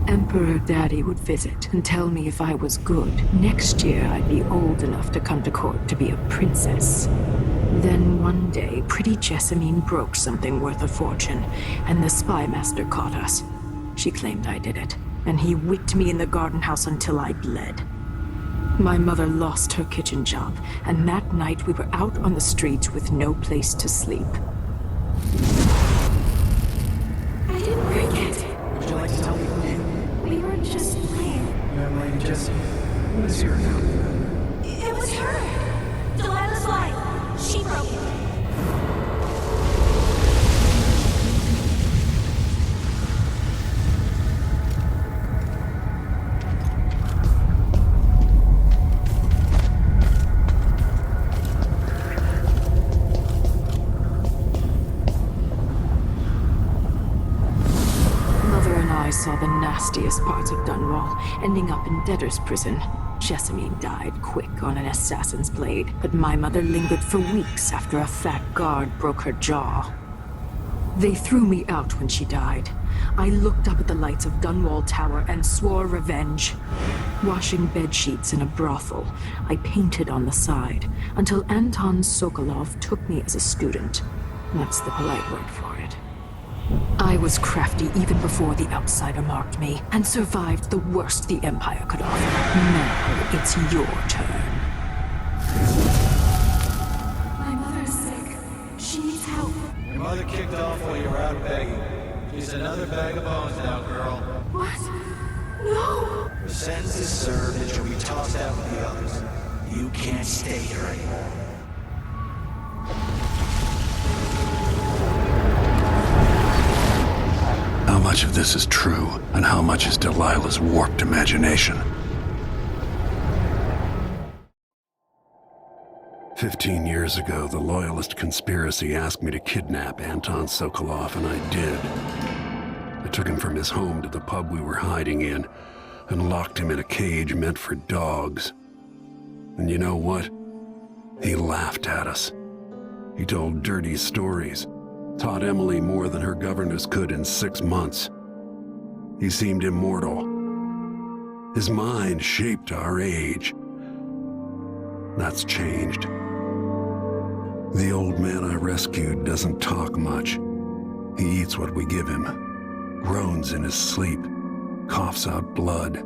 Emperor Daddy would visit and tell me if I was good. Next year I'd be old enough to come to court to be a princess. Then one day, pretty Jessamine broke something worth a fortune, and the spy master caught us. She claimed I did it, and he whipped me in the garden house until I bled. My mother lost her kitchen job, and that night we were out on the streets with no place to sleep. I didn't break it. Would you like to tell me who did? We were just playing. Emily, Jesse, what is here now? It was her. Delilah's life. She broke it. Saw the nastiest parts of Dunwall, ending up in debtor's prison. Jessamine died quick on an assassin's blade, but my mother lingered for weeks after a fat guard broke her jaw. They threw me out when she died. I looked up at the lights of Dunwall Tower and swore revenge. Washing bedsheets in a brothel, I painted on the side, until Anton Sokolov took me as a student. That's the polite word for it. I was crafty even before the outsider marked me, and survived the worst the Empire could offer. Now it's your turn. My mother's sick. She needs help. Your mother kicked off while you were out begging. She's another bag of bones now, girl. What? No! Her sentence is served and she'll be tossed out with the others. You can't stay here anymore. How much of this is true, and how much is Delilah's warped imagination? 15 years ago, the Loyalist conspiracy asked me to kidnap Anton Sokolov, and I did. I took him from his home to the pub we were hiding in, and locked him in a cage meant for dogs. And you know what? He laughed at us. He told dirty stories. Taught Emily more than her governess could in 6 months. He seemed immortal. His mind shaped our age. That's changed. The old man I rescued doesn't talk much. He eats what we give him, groans in his sleep, coughs out blood.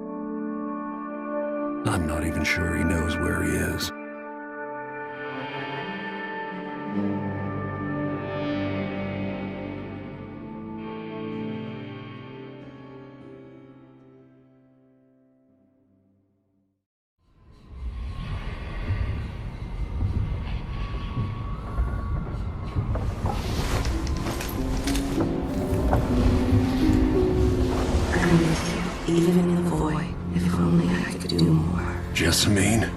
I'm not even sure he knows where he is. Even in the void, if only I could do more. Jessamine?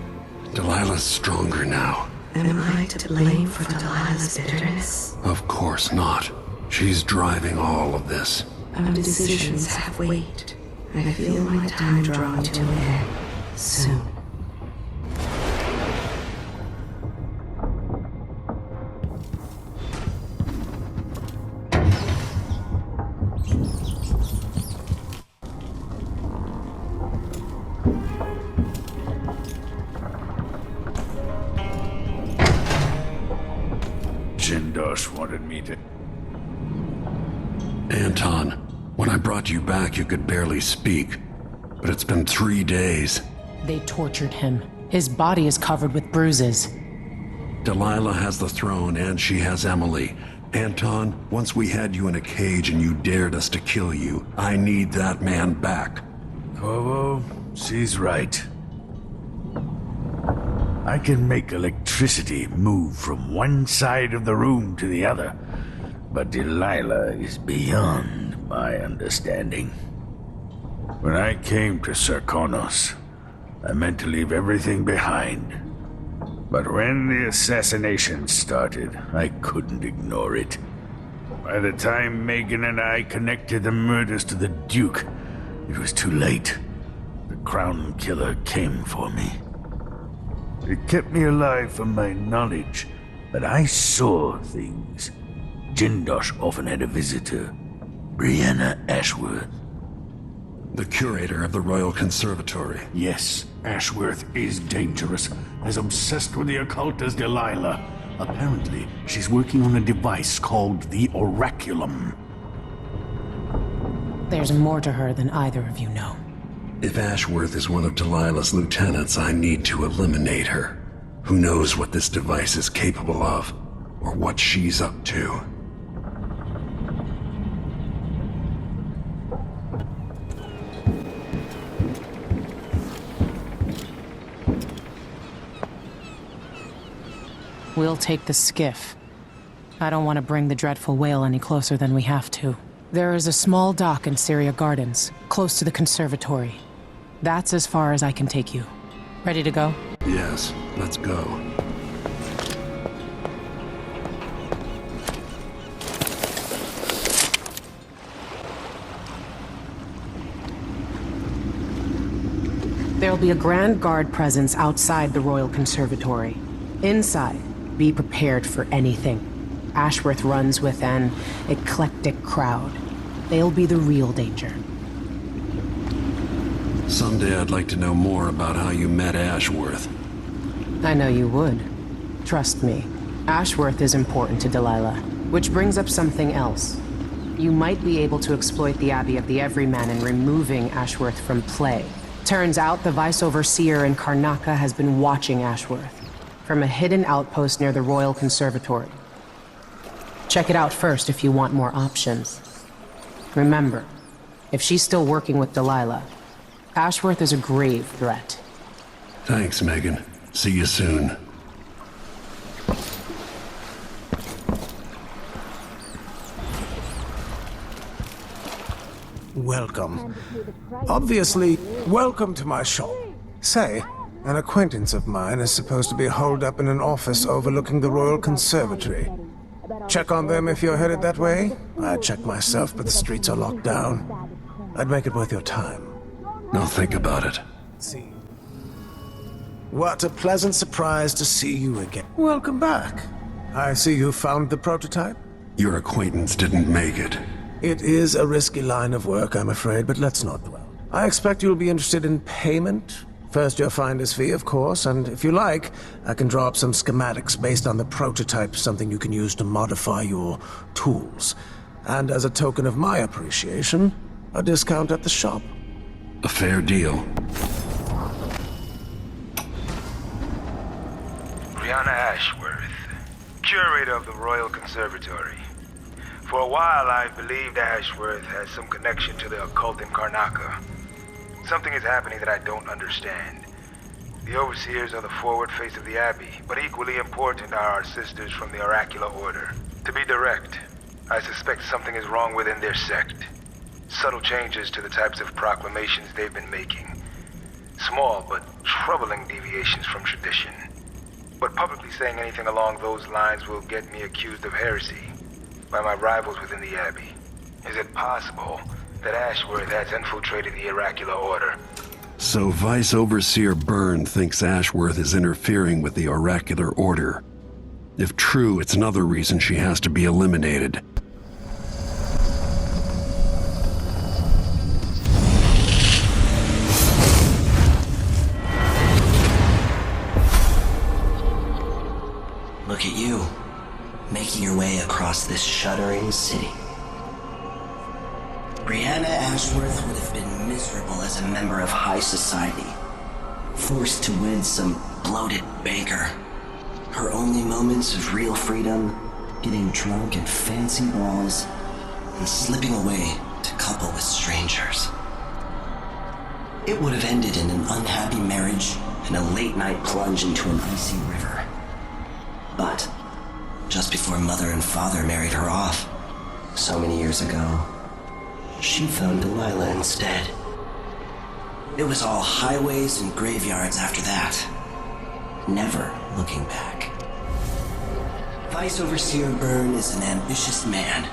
Delilah's stronger now. Am I to blame for Delilah's bitterness? Of course not. She's driving all of this. Our decisions have weight. I feel my time drawing to an end soon. Jindosh wanted me to... Anton, when I brought you back, you could barely speak. But it's been 3 days. They tortured him. His body is covered with bruises. Delilah has the throne, and she has Emily. Anton, once we had you in a cage and you dared us to kill you, I need that man back. Corvo, she's right. I can make electricity move from one side of the room to the other, but Delilah is beyond my understanding. When I came to Serkonos, I meant to leave everything behind. But when the assassination started, I couldn't ignore it. By the time Megan and I connected the murders to the Duke, it was too late. The Crown Killer came for me. It kept me alive from my knowledge, but I saw things. Jindosh often had a visitor, Brianna Ashworth. The curator of the Royal Conservatory. Yes, Ashworth is dangerous, as obsessed with the occult as Delilah. Apparently, she's working on a device called the Oraculum. There's more to her than either of you know. If Ashworth is one of Delilah's lieutenants, I need to eliminate her. Who knows what this device is capable of, or what she's up to. We'll take the skiff. I don't want to bring the dreadful whale any closer than we have to. There is a small dock in Syria Gardens, close to the conservatory. That's as far as I can take you. Ready to go? Yes, let's go. There'll be a Grand Guard presence outside the Royal Conservatory. Inside, be prepared for anything. Ashworth runs with an eclectic crowd. They'll be the real danger. Someday I'd like to know more about how you met Ashworth. I know you would. Trust me. Ashworth is important to Delilah, which brings up something else. You might be able to exploit the Abbey of the Everyman in removing Ashworth from play. Turns out the Vice Overseer in Karnaca has been watching Ashworth from a hidden outpost near the Royal Conservatory. Check it out first if you want more options. Remember, if she's still working with Delilah, Ashworth is a grave threat. Thanks, Megan. See you soon. Welcome. Obviously, welcome to my shop. Say, an acquaintance of mine is supposed to be holed up in an office overlooking the Royal Conservatory. Check on them if you're headed that way. I'd check myself, but the streets are locked down. I'd make it worth your time. Now think about it. See. What a pleasant surprise to see you again. Welcome back. I see you found the prototype. Your acquaintance didn't make it. It is a risky line of work, I'm afraid, but let's not dwell. I expect you'll be interested in payment. First your finder's fee, of course, and if you like, I can draw up some schematics based on the prototype, something you can use to modify your tools. And as a token of my appreciation, a discount at the shop. A fair deal. Brianna Ashworth, curator of the Royal Conservatory. For a while, I've believed Ashworth has some connection to the occult in Karnaca. Something is happening that I don't understand. The overseers are the forward face of the Abbey, but equally important are our sisters from the Oracular Order. To be direct, I suspect something is wrong within their sect. Subtle changes to the types of proclamations they've been making. Small but troubling deviations from tradition. But publicly saying anything along those lines will get me accused of heresy by my rivals within the Abbey. Is it possible that Ashworth has infiltrated the Oracular Order? So Vice Overseer Byrne thinks Ashworth is interfering with the Oracular Order. If true, it's another reason she has to be eliminated. Look at you, making your way across this shuddering city. Brianna Ashworth would have been miserable as a member of high society, forced to wed some bloated banker. Her only moments of real freedom, getting drunk at fancy balls, and slipping away to couple with strangers. It would have ended in an unhappy marriage and a late-night plunge into an icy river. But just before Mother and Father married her off, so many years ago, she found Delilah instead. It was all highways and graveyards after that, never looking back. Vice Overseer Byrne is an ambitious man,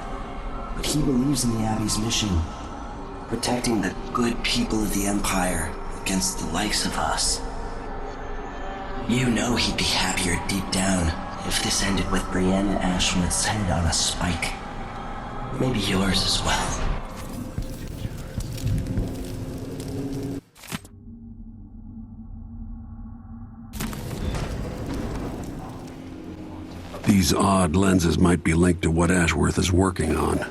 but he believes in the Abbey's mission, protecting the good people of the Empire against the likes of us. You know he'd be happier deep down if this ended with Brianna Ashworth's head on a spike. Maybe yours as well. These odd lenses might be linked to what Ashworth is working on.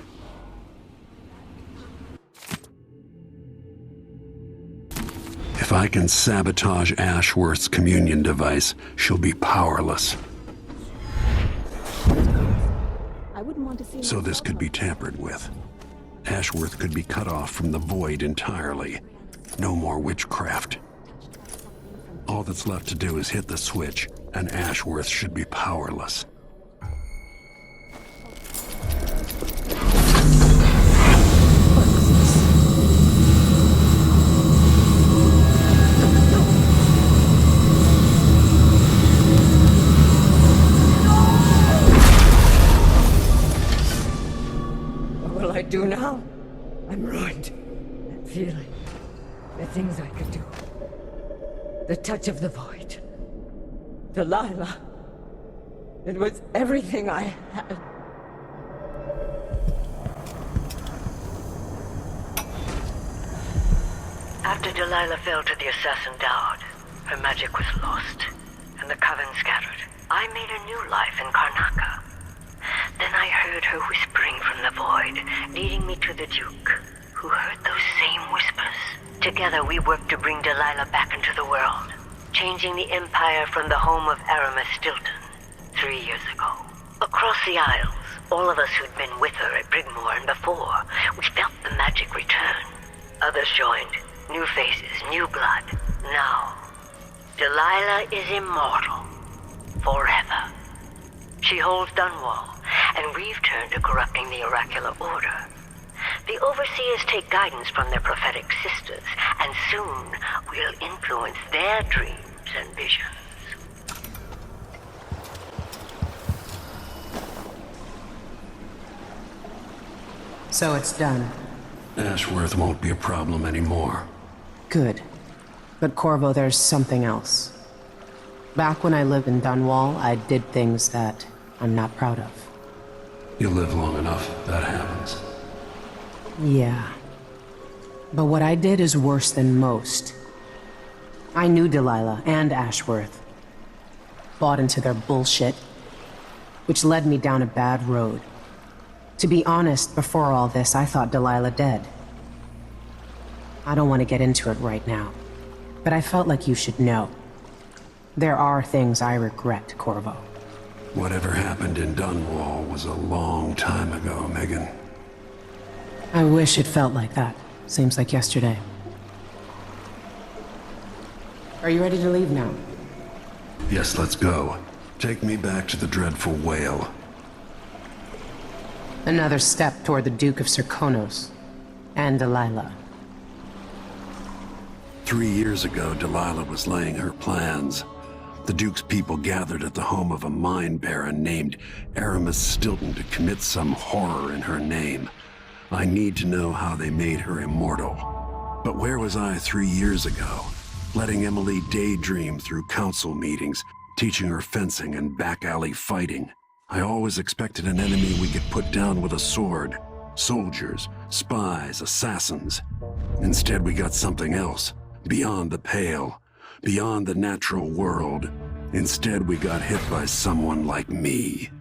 If I can sabotage Ashworth's communion device, she'll be powerless. So this could be tampered with. Ashworth could be cut off from the void entirely. No more witchcraft. All that's left to do is hit the switch, and Ashworth should be powerless. What will I do now? I'm ruined. That feeling. The things I could do. The touch of the void. Delilah. It was everything I had. After Delilah fell to the assassin Dowd, her magic was lost, and the coven scattered. I made a new life in Karnaca. Then I heard her whispering from the void, leading me to the Duke, who heard those same whispers. Together we worked to bring Delilah back into the world, changing the Empire from the home of Aramis Stilton 3 years ago. Across the Isles, all of us who'd been with her at Brigmore and before, we felt the magic return. Others joined, new faces, new blood. Now, Delilah is immortal, forever. She holds Dunwall, and we've turned to corrupting the Oracular Order. The Overseers take guidance from their prophetic sisters, and soon we'll influence their dreams and visions. So it's done. Ashworth won't be a problem anymore. Good. But Corvo, there's something else. Back when I lived in Dunwall, I did things that I'm not proud of. You live long enough, that happens. Yeah. But what I did is worse than most. I knew Delilah and Ashworth. Bought into their bullshit, which led me down a bad road. To be honest, before all this, I thought Delilah dead. I don't want to get into it right now, but I felt like you should know. There are things I regret, Corvo. Whatever happened in Dunwall was a long time ago, Megan. I wish it felt like that. Seems like yesterday. Are you ready to leave now? Yes, let's go. Take me back to the dreadful whale. Another step toward the Duke of Serkonos and Delilah. 3 years ago, Delilah was laying her plans. The Duke's people gathered at the home of a mine baron named Aramis Stilton to commit some horror in her name. I need to know how they made her immortal. But where was I 3 years ago? Letting Emily daydream through council meetings, teaching her fencing and back-alley fighting. I always expected an enemy we could put down with a sword. Soldiers, spies, assassins. Instead, we got something else. Beyond the pale. Beyond the natural world. Instead, we got hit by someone like me.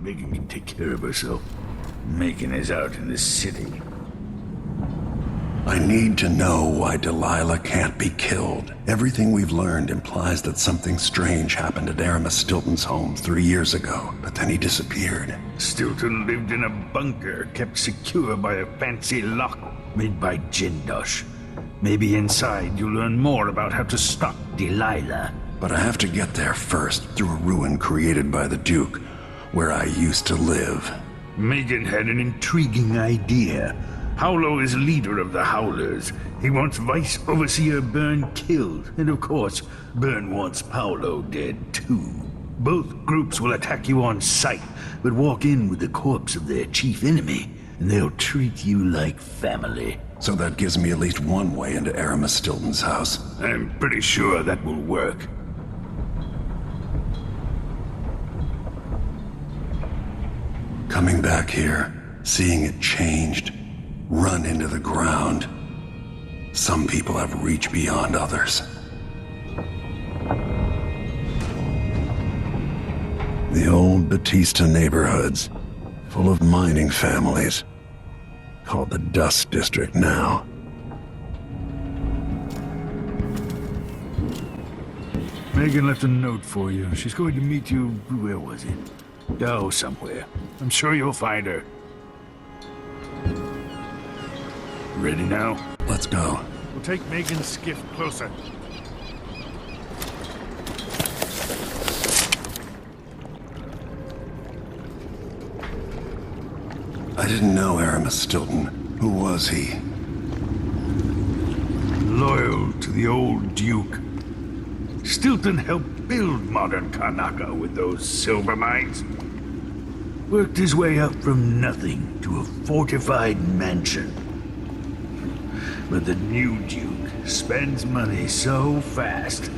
Megan can take care of herself. Megan is out in the city. I need to know why Delilah can't be killed. Everything we've learned implies that something strange happened at Aramis Stilton's home 3 years ago, but then he disappeared. Stilton lived in a bunker kept secure by a fancy lock made by Jindosh. Maybe inside you'll learn more about how to stop Delilah. But I have to get there first, through a ruin created by the Duke, where I used to live. Megan had an intriguing idea. Paolo is leader of the Howlers. He wants Vice Overseer Byrne killed, and of course, Byrne wants Paolo dead too. Both groups will attack you on sight, but walk in with the corpse of their chief enemy, and they'll treat you like family. So that gives me at least one way into Aramis Stilton's house. I'm pretty sure that will work. Coming back here, seeing it changed, run into the ground. Some people have reached beyond others. The old Batista neighborhoods, full of mining families, called the Dust District now. Megan left a note for you. She's going to meet you, where was it? Oh, somewhere. I'm sure you'll find her. Ready now? Let's go. We'll take Megan's skiff closer. I didn't know Aramis Stilton. Who was he? Loyal to the old Duke. Stilton helped build modern Karnaca with those silver mines. Worked his way up from nothing to a fortified mansion. But the new Duke spends money so fast,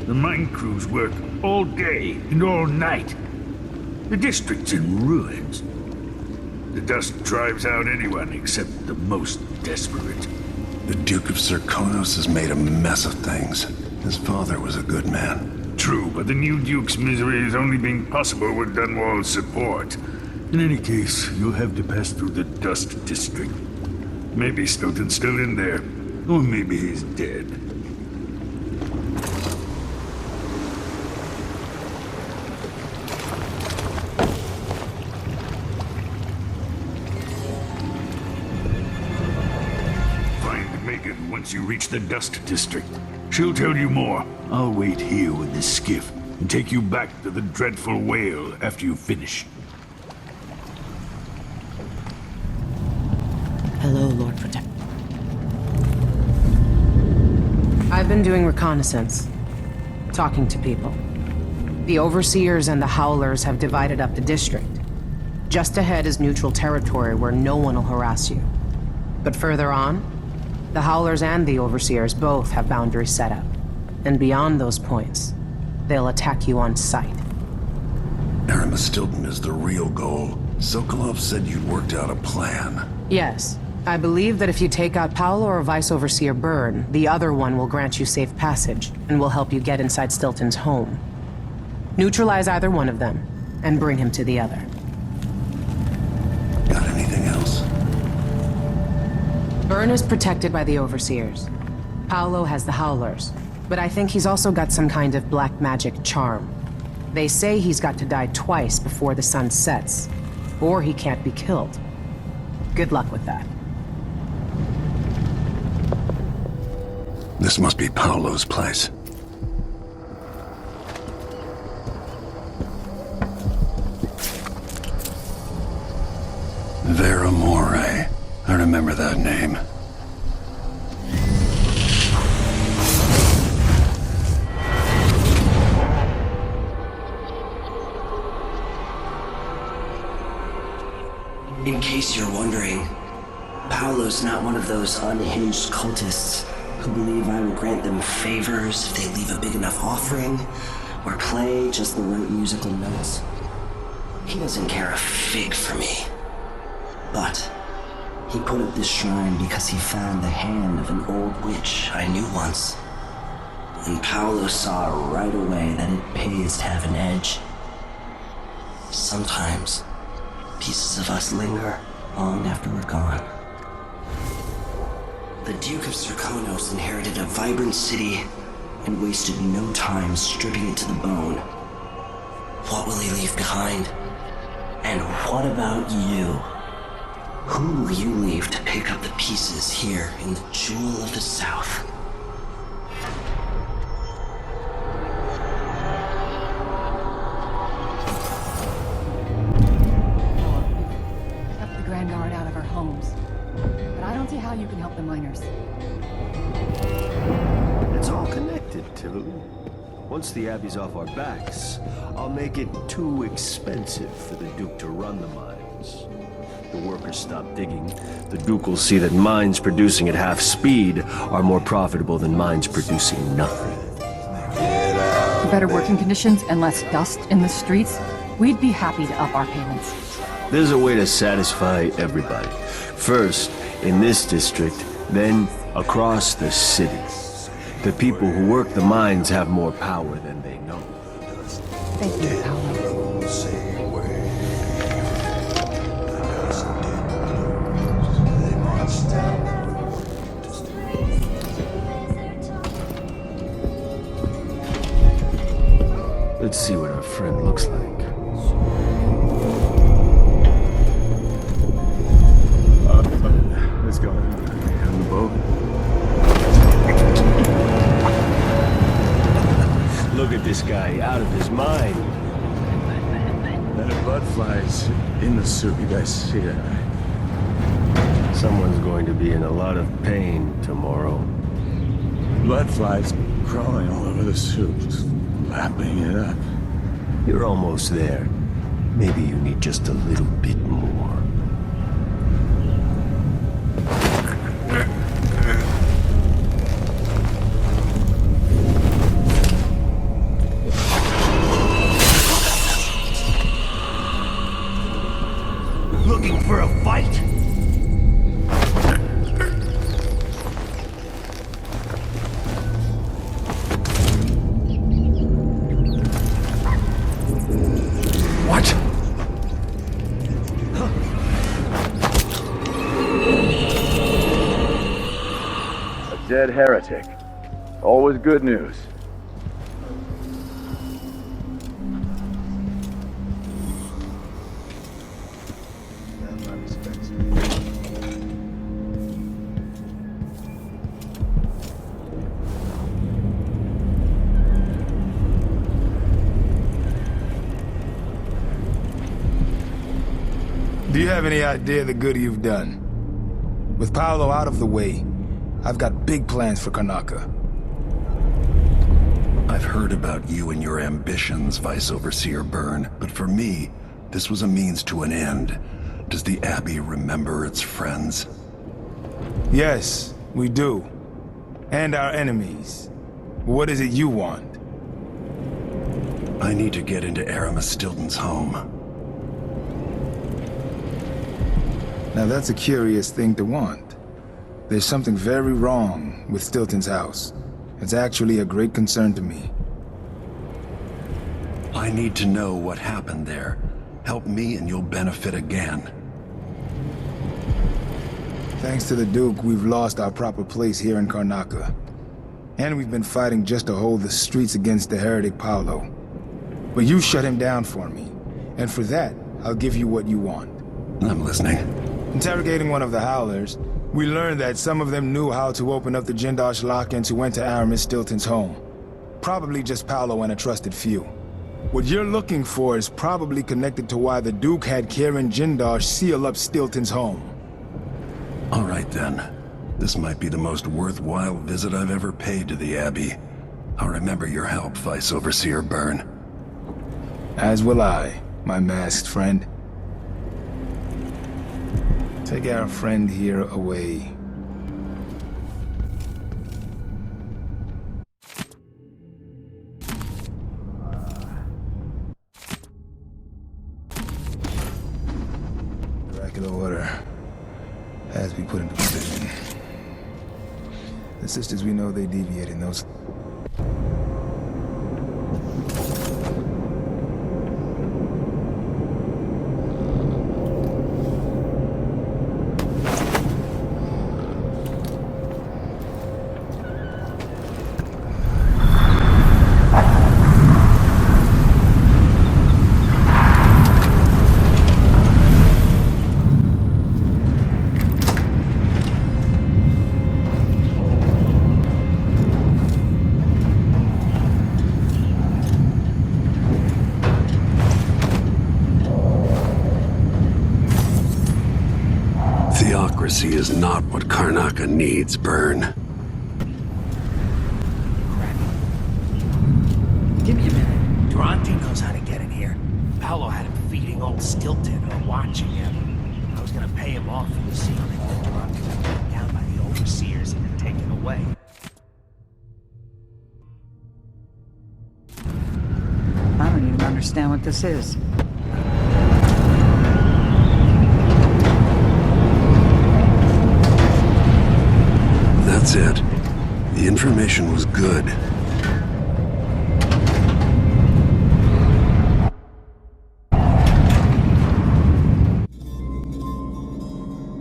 the mine crews work all day and all night. The district's in ruins. The dust drives out anyone except the most desperate. The Duke of Serkonos has made a mess of things. His father was a good man. True, but the new Duke's misery has only been possible with Dunwall's support. In any case, you'll have to pass through the Dust District. Maybe Stilton's still in there, or maybe he's dead. Find Megan once you reach the Dust District. She'll tell you more. I'll wait here with this skiff and take you back to the dreadful whale after you finish. Hello, Lord Protector. I've been doing reconnaissance, talking to people. The Overseers and the Howlers have divided up the district. Just ahead is neutral territory where no one will harass you. But further on, the Howlers and the Overseers both have boundaries set up. And beyond those points, they'll attack you on sight. Aramastilton is the real goal. Sokolov said you'd worked out a plan. Yes. I believe that if you take out Paolo or Vice Overseer Byrne, the other one will grant you safe passage, and will help you get inside Stilton's home. Neutralize either one of them, and bring him to the other. Got anything else? Byrne is protected by the Overseers. Paolo has the Howlers, but I think he's also got some kind of black magic charm. They say he's got to die twice before the sun sets, or he can't be killed. Good luck with that. This must be Paolo's place. Vera More. I remember that name. In case you're wondering, Paolo's not one of those unhinged cultists who believe I will grant them favors if they leave a big enough offering or play just the right musical notes. He doesn't care a fig for me. But he put up this shrine because he found the hand of an old witch I knew once. And Paolo saw right away that it pays to have an edge. Sometimes pieces of us linger long after we're gone. The Duke of Serkonos inherited a vibrant city and wasted no time stripping it to the bone. What will he leave behind? And what about you? Who will you leave to pick up the pieces here in the Jewel of the South? Kept the Grand Guard out of our homes. But I don't see how you can help the miners. It's all connected, Tilly. Once the Abbey's off our backs, I'll make it too expensive for the Duke to run the mines. The workers stop digging. The Duke will see that mines producing at half speed are more profitable than mines producing nothing. For better working conditions and less dust in the streets, we'd be happy to up our payments. There's a way to satisfy everybody. First, in this district, then across the city. The people who work the mines have more power than they know. Thank you, Paolo. Let's see what our friend looks like. Let's go. On the boat. Look at this guy, out of his mind. That a blood flies in the suit, you guys see that, right? Someone's going to be in a lot of pain tomorrow. Blood flies crawling all over the suit, just lapping it up. You're almost there. Maybe you need just a little bit more. Looking for a fight? What? A dead heretic. Always good news. Do you have any idea the good you've done? With Paolo out of the way, I've got big plans for Karnaca. I've heard about you and your ambitions, Vice Overseer Byrne, but for me, this was a means to an end. Does the Abbey remember its friends? Yes, we do. And our enemies. What is it you want? I need to get into Aramis Stilton's home. Now that's a curious thing to want. There's something very wrong with Stilton's house. It's actually a great concern to me. I need to know what happened there. Help me and you'll benefit again. Thanks to the Duke, we've lost our proper place here in Karnaca. And we've been fighting just to hold the streets against the heretic Paolo. But you shut him down for me. And for that, I'll give you what you want. I'm listening. Interrogating one of the Howlers, we learned that some of them knew how to open up the Jindosh lock-ins who went to Aramis Stilton's home. Probably just Paolo and a trusted few. What you're looking for is probably connected to why the Duke had Karen Jindosh seal up Stilton's home. All right then. This might be the most worthwhile visit I've ever paid to the Abbey. I'll remember your help, Vice Overseer Byrne. As will I, my masked friend. Take our friend here away. Dracula order has to be put into position. The sisters, we know they deviate in those. Theocracy is not what Karnaca needs, Byrne. Give me a minute. Durante knows how to get in here. Paolo had him feeding old Stilton or watching him. I was gonna pay him off for the secret that Durante got taken down by the overseers and then taken away. I don't even understand what this is. That's it. The information was good.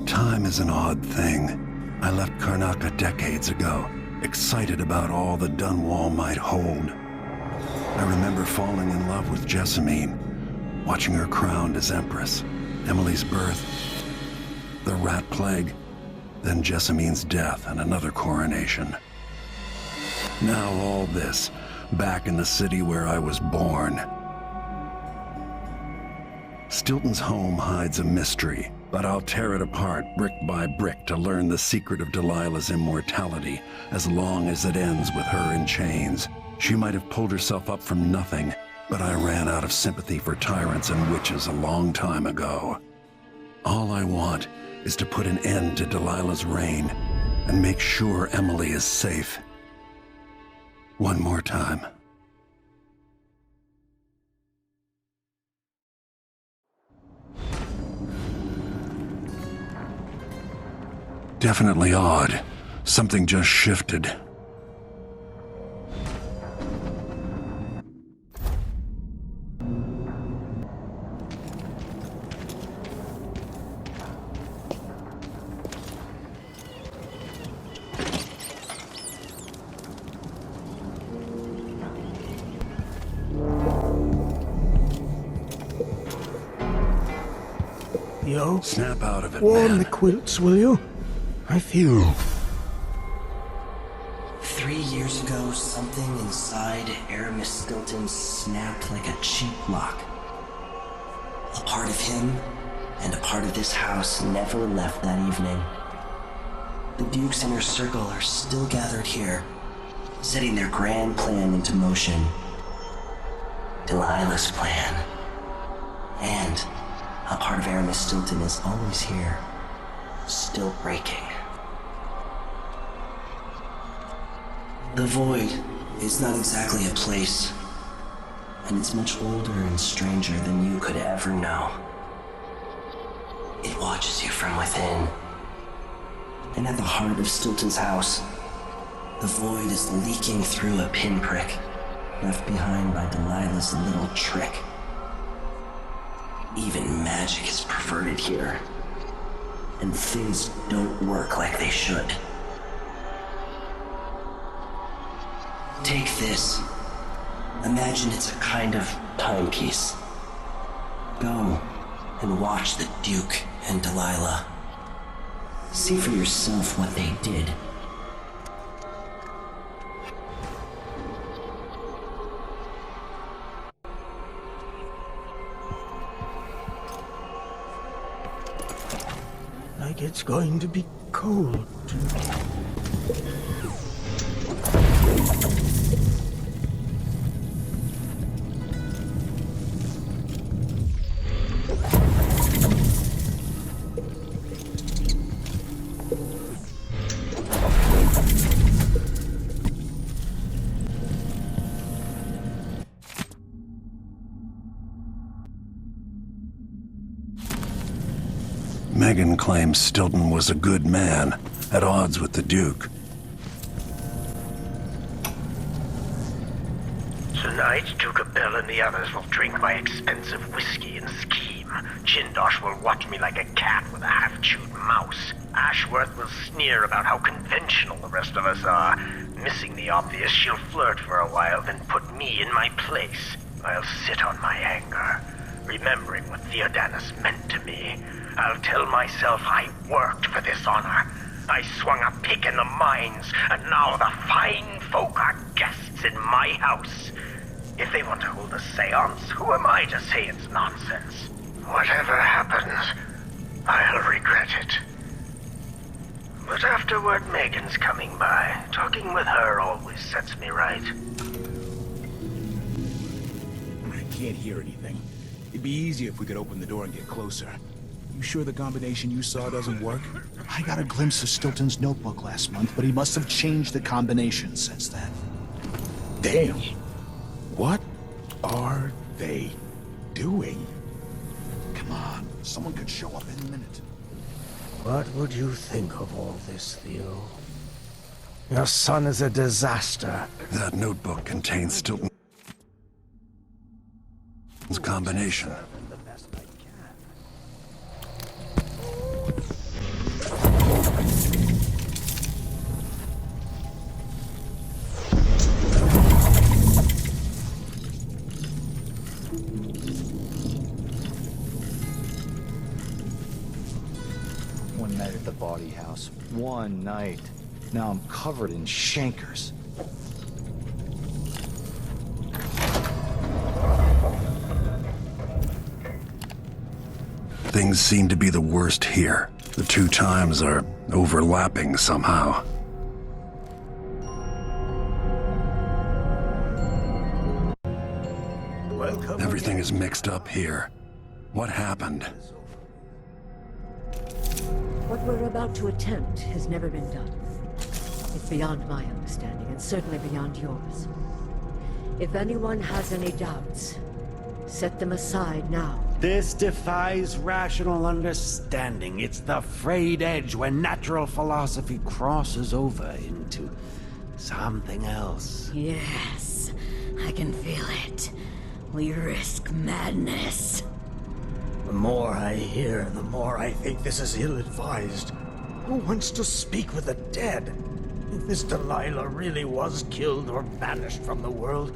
Time is an odd thing. I left Karnaca decades ago, excited about all the Dunwall might hold. I remember falling in love with Jessamine, watching her crowned as Empress, Emily's birth, the rat plague, then Jessamine's death and another coronation. Now all this, back in the city where I was born. Stilton's home hides a mystery, but I'll tear it apart brick by brick to learn the secret of Delilah's immortality, as long as it ends with her in chains. She might have pulled herself up from nothing, but I ran out of sympathy for tyrants and witches a long time ago. All I want is to put an end to Delilah's reign and make sure Emily is safe. One more time. Definitely odd. Something just shifted. Yo, snap out of it, warm man. the quilts, will you? I feel... 3 years ago, something inside Aramis Stilton snapped like a cheap lock. A part of him and a part of this house never left that evening. The Duke's inner circle are still gathered here, setting their grand plan into motion. Delilah's plan. And a part of Aramis Stilton is always here, still breaking. The void is not exactly a place, and it's much older and stranger than you could ever know. It watches you from within. And at the heart of Stilton's house, the void is leaking through a pinprick left behind by Delilah's little trick. Even magic is perverted here, and things don't work like they should. Take this. Imagine it's a kind of timepiece. Go and watch the Duke and Delilah. See for yourself what they did. Like it's going to be cold. Megan claims Stilton was a good man, at odds with the Duke. Tonight, Duke Bell and the others will drink my expensive whiskey and scheme. Jindosh will watch me like a cat with a half-chewed mouse. Ashworth will sneer about how conventional the rest of us are. Missing the obvious, she'll flirt for a while, then put me in my place. I'll sit on my anger, remembering what Theodanis meant to me. I'll tell myself I worked for this honor. I swung a pick in the mines, and now the fine folk are guests in my house. If they want to hold a seance, who am I to say it's nonsense? Whatever happens, I'll regret it. But afterward, Megan's coming by. Talking with her always sets me right. I can't hear anything. It'd be easier if we could open the door and get closer. You sure the combination you saw doesn't work? I got a glimpse of Stilton's notebook last month, but he must have changed the combination since then. Damn! What are they doing? Come on, someone could show up any minute. What would you think of all this, Theo? Your son is a disaster. That notebook contains Stilton's combination. One night at the body house. One night. Now I'm covered in chancres. Things seem to be the worst here. The two times are overlapping somehow. Everything is mixed up here. What happened? What we're about to attempt has never been done. It's beyond my understanding, and certainly beyond yours. If anyone has any doubts, set them aside now. This defies rational understanding. It's the frayed edge when natural philosophy crosses over into something else. Yes, I can feel it. We risk madness. The more I hear, the more I think this is ill-advised. Who wants to speak with the dead? If this Delilah really was killed or banished from the world,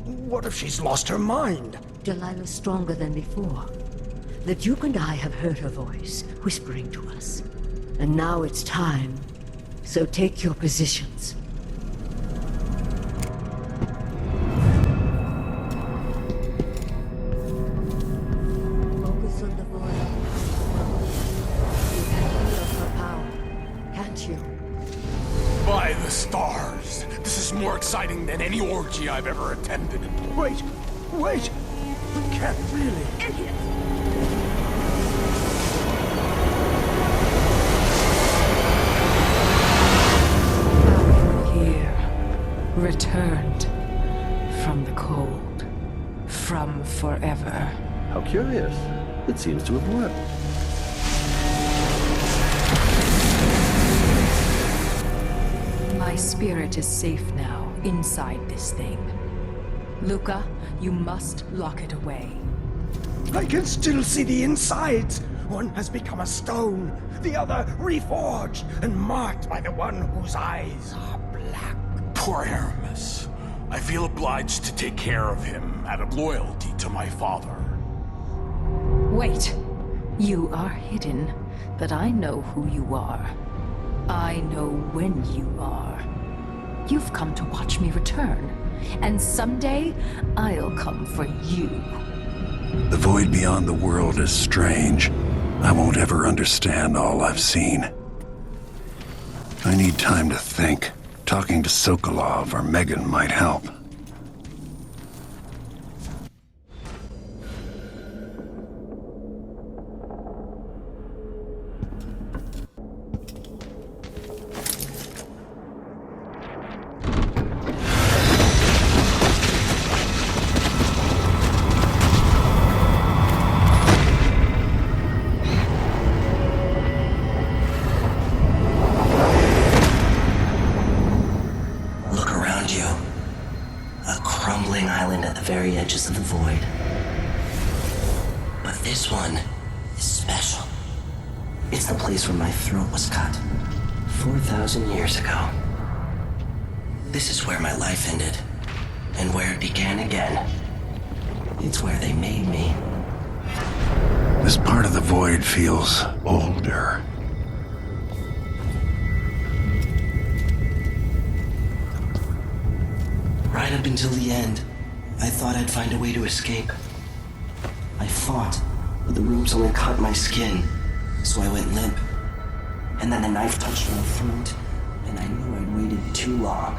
what if she's lost her mind? Delilah's stronger than before. The Duke and I have heard her voice, whispering to us. And now it's time. So take your positions. Focus on the void. You can feel her power, can't you? By the stars! This is more exciting than any orgy I've ever attended. Wait! Wait! We can't really... Idiot! forever. How curious. It seems to have worked. My spirit is safe now, inside this thing. Luca, you must lock it away. I can still see the insides. One has become a stone, the other reforged and marked by the one whose eyes are black. Poor Aramis. I feel obliged to take care of him out of loyalty to my father. Wait. You are hidden, but I know who you are. I know when you are. You've come to watch me return, and someday I'll come for you. The void beyond the world is strange. I won't ever understand all I've seen. I need time to think. Talking to Sokolov or Megan might help. Very edges of the void. But this one is special. It's the place where my throat was cut 4,000 years ago. This is where my life ended, and where it began again. It's where they made me. This part of the void feels older. Right up until the end, I thought I'd find a way to escape. I fought, but the ropes only cut my skin, so I went limp. And then the knife touched my throat, and I knew I'd waited too long.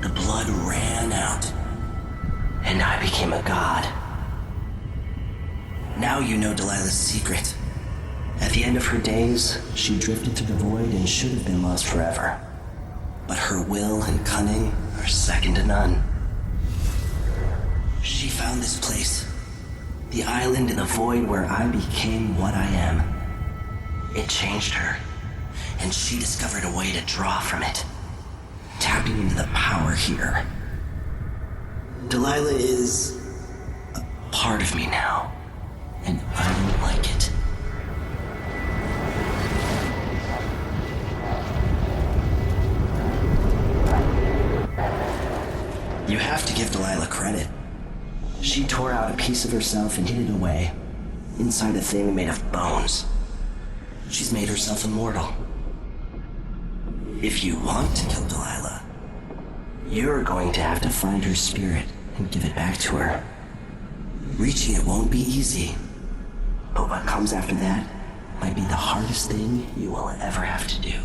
The blood ran out, and I became a god. Now you know Delilah's secret. At the end of her days, she drifted through the void and should have been lost forever. But her will and cunning are second to none. She found this place, the island in the void where I became what I am. It changed her, and she discovered a way to draw from it, tapping into the power here. Delilah is a part of me now, and I don't like it. You have to give Delilah credit. She tore out a piece of herself and hid it away, inside a thing made of bones. She's made herself immortal. If you want to kill Delilah, you're going to have to find her spirit and give it back to her. Reaching it won't be easy, but what comes after that might be the hardest thing you will ever have to do.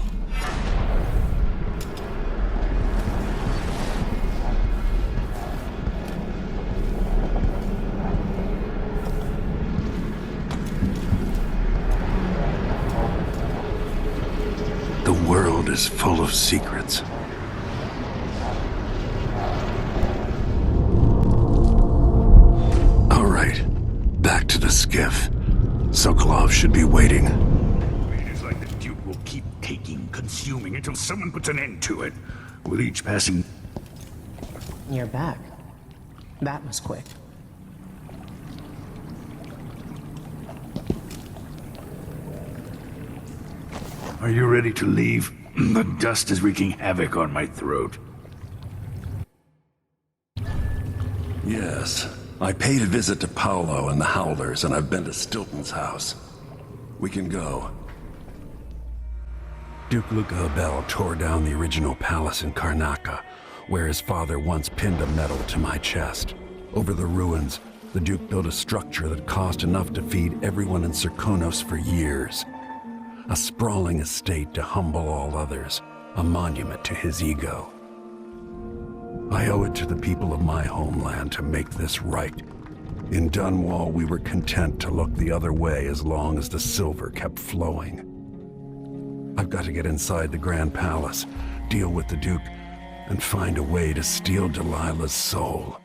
The world is full of secrets. All right, back to the skiff. Sokolov should be waiting. It is like the Duke will keep taking, consuming, until someone puts an end to it. With each passing... You're back. That was quick. Are you ready to leave? The dust is wreaking havoc on my throat. Yes. I paid a visit to Paolo and the Howlers, and I've been to Stilton's house. We can go. Duke Luca Abel tore down the original palace in Karnaca, where his father once pinned a medal to my chest. Over the ruins, the Duke built a structure that cost enough to feed everyone in Serkonos for years. A sprawling estate to humble all others, a monument to his ego. I owe it to the people of my homeland to make this right. In Dunwall, we were content to look the other way as long as the silver kept flowing. I've got to get inside the Grand Palace, deal with the Duke, and find a way to steal Delilah's soul.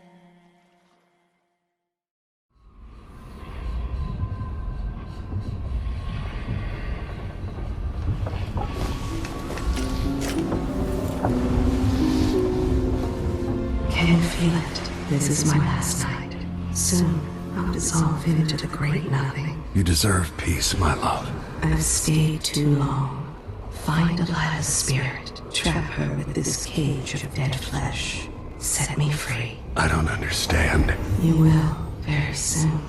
feel it. This is my last night. Soon, I'll dissolve into the great nothing. You deserve peace, my love. I've stayed too long. Find Delilah's spirit. Trap her with this cage of dead flesh. Set me free. I don't understand. You will, very soon.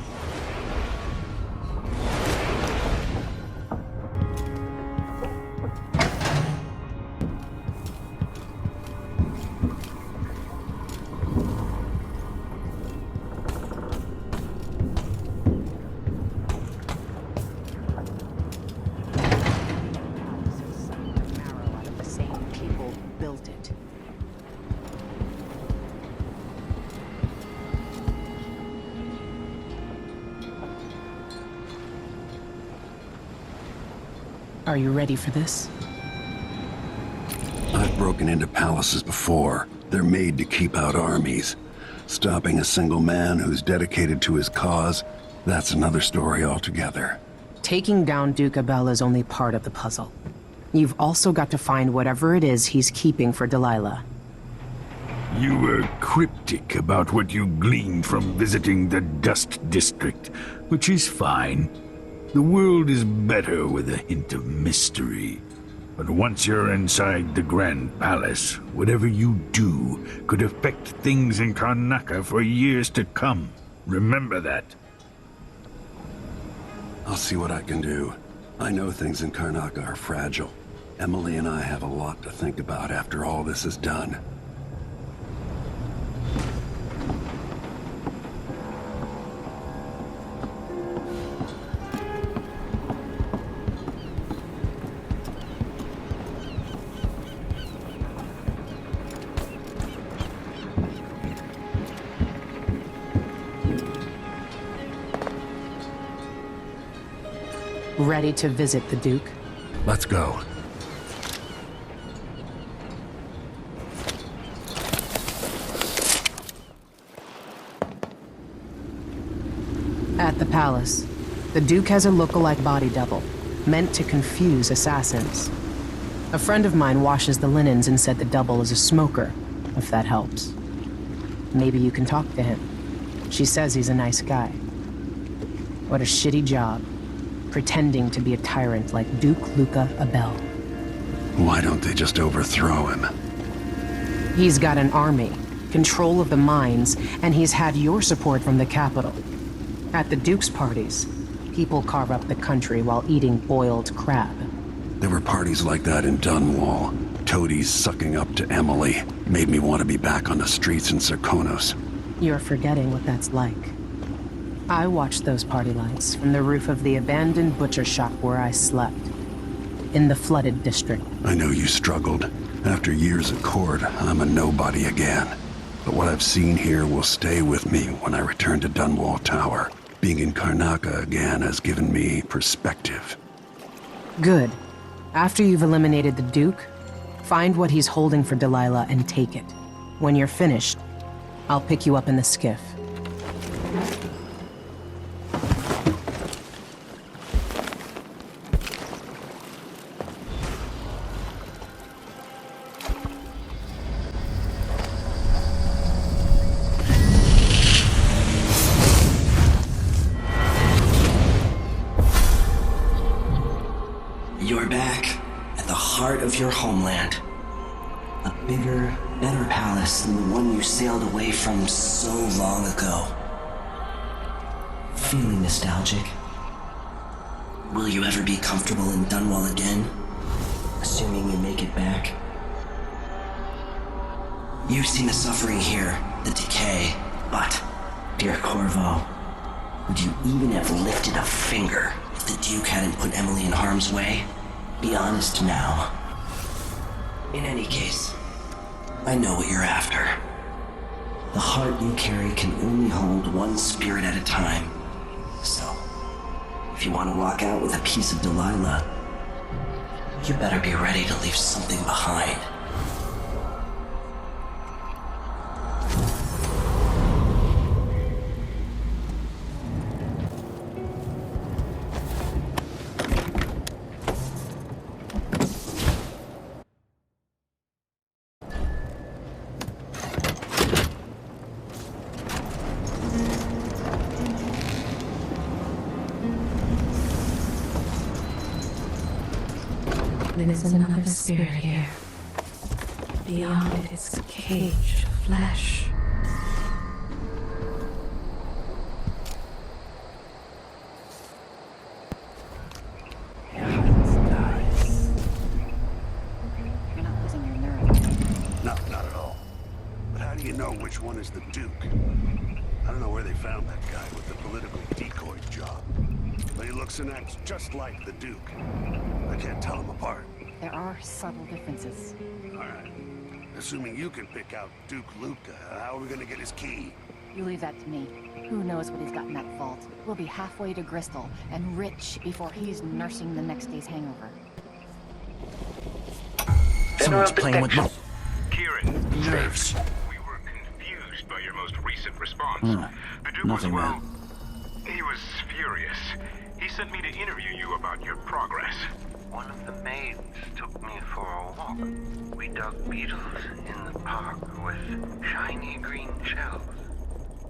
Are you ready for this? I've broken into palaces before. They're made to keep out armies. Stopping a single man who's dedicated to his cause, that's another story altogether. Taking down Duke Abel is only part of the puzzle. You've also got to find whatever it is he's keeping for Delilah. You were cryptic about what you gleaned from visiting the Dust District, which is fine. The world is better with a hint of mystery. But once you're inside the Grand Palace, whatever you do could affect things in Karnaca for years to come. Remember that. I'll see what I can do. I know things in Karnaca are fragile. Emily and I have a lot to think about after all this is done. Ready to visit the Duke? Let's go. At the palace, the Duke has a lookalike body double, meant to confuse assassins. A friend of mine washes the linens and said the double is a smoker, if that helps. Maybe you can talk to him. She says he's a nice guy. What a shitty job, pretending to be a tyrant like Duke Luca Abel. Why don't they just overthrow him? He's got an army, control of the mines, and he's had your support from the capital. At the Duke's parties, people carve up the country while eating boiled crab. There were parties like that in Dunwall. Toadies sucking up to Emily made me want to be back on the streets in Serkonos. You're forgetting what that's like. I watched those party lights from the roof of the abandoned butcher shop where I slept. In the flooded district. I know you struggled. After years at court, I'm a nobody again. But what I've seen here will stay with me when I return to Dunwall Tower. Being in Karnaca again has given me perspective. Good. After you've eliminated the Duke, find what he's holding for Delilah and take it. When you're finished, I'll pick you up in the skiff. You're back at the heart of your homeland. A bigger, better palace than the one you sailed away from so long ago. Feeling nostalgic? Will you ever be comfortable in Dunwall again? Assuming you make it back? You've seen the suffering here, the decay, but, dear Corvo, would you even have lifted a finger if the Duke hadn't put Emily in harm's way? Be honest now. In any case, I know what you're after. The heart you carry can only hold one spirit at a time. So, if you want to walk out with a piece of Delilah, you better be ready to leave something behind. There's another spirit here, beyond its cage of flesh. You're not losing your nerve. No, not at all. But how do you know which one is the Duke? I don't know where they found that guy with the political decoy job. But he looks and acts just like the Duke. I can't tell them apart. There are subtle differences. All right. Assuming you can pick out Duke Luca, how are we gonna get his key? You leave that to me. Who knows what he's got in that vault? We'll be halfway to Bristol and rich before he's nursing the next day's hangover. Someone's playing with my Kieran, nerves. we were confused by your most recent response. The Duke Nothing, was, well, man. he was furious. He sent me to interview you about your progress. One of the maids took me for a walk. We dug beetles in the park with shiny green shells.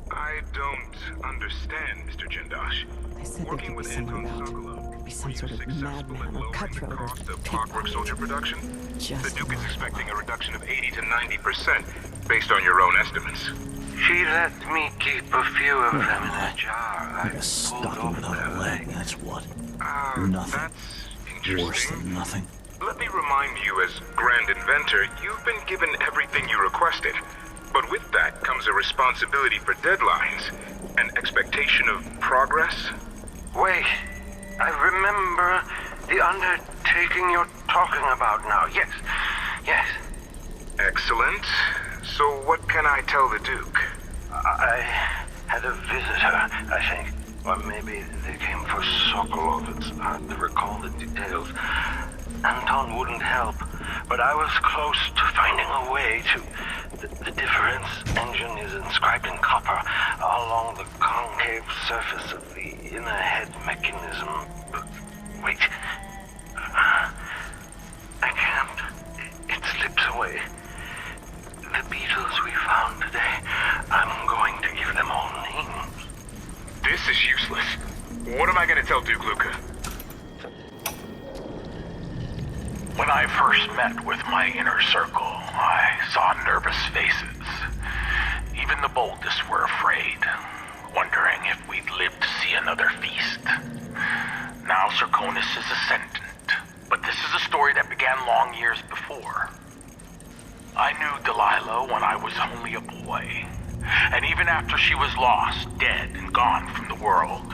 I don't understand, Mr. Jindosh. I said there Working could be with someone Anton about. Sokolov, Could be some sort of madman or cutthroat or the Clockwork Soldier production? Just The Duke is expecting a reduction of 80 to 90% based on your own estimates. She let me keep a few of them in a jar. Like a stocking without a leg, that's what. Nothing. That's Worse than nothing. Let me remind you, as Grand Inventor, you've been given everything you requested. But with that comes a responsibility for deadlines, an expectation of progress. Wait, I remember the undertaking you're talking about now. Yes, yes. Excellent. So what can I tell the Duke? I had a visitor, I think. Or maybe they came for Sokolov. It's hard to recall the details. Anton wouldn't help, but I was close to finding a way to... The difference engine is inscribed in copper along the concave surface of the inner head mechanism. But wait. I can't. It slips away. The beetles we found today, I'm going to give them all names. This is useless. What am I going to tell Duke Luca? When I first met with my inner circle, I saw nervous faces. Even the boldest were afraid, wondering if we'd live to see another feast. Now Serconis is ascendant, but this is a story that began long years before. I knew Delilah when I was only a boy, and even after she was lost, dead, and gone from the world,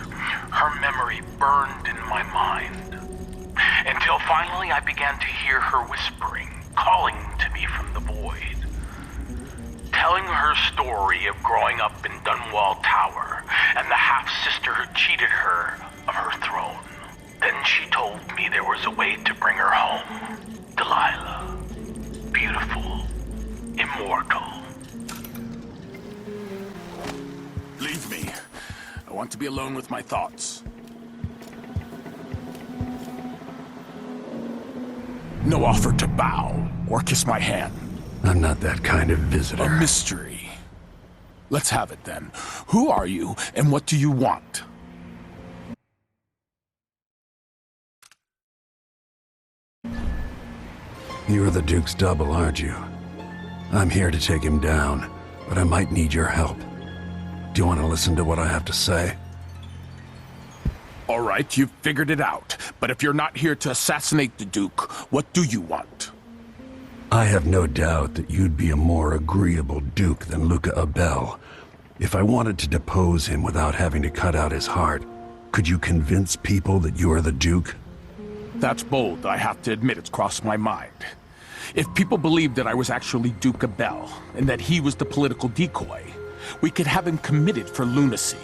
her memory burned in my mind. Until finally I began to hear her whispering, calling to me from the void. Telling her story of growing up in Dunwall Tower and the half-sister who cheated her of her throne. Then she told me there was a way to bring her home. Delilah. Beautiful. Immortal. Leave me. I want to be alone with my thoughts. No offer to bow or kiss my hand. I'm not that kind of visitor. A mystery. Let's have it then. Who are you and what do you want? You're the Duke's double, aren't you? I'm here to take him down, but I might need your help. Do you want to listen to what I have to say? All right, you've figured it out. But if you're not here to assassinate the Duke, what do you want? I have no doubt that you'd be a more agreeable Duke than Luca Abel. If I wanted to depose him without having to cut out his heart, could you convince people that you are the Duke? That's bold. I have to admit it's crossed my mind. If people believed that I was actually Duke Abel, and that he was the political decoy, we could have him committed for lunacy.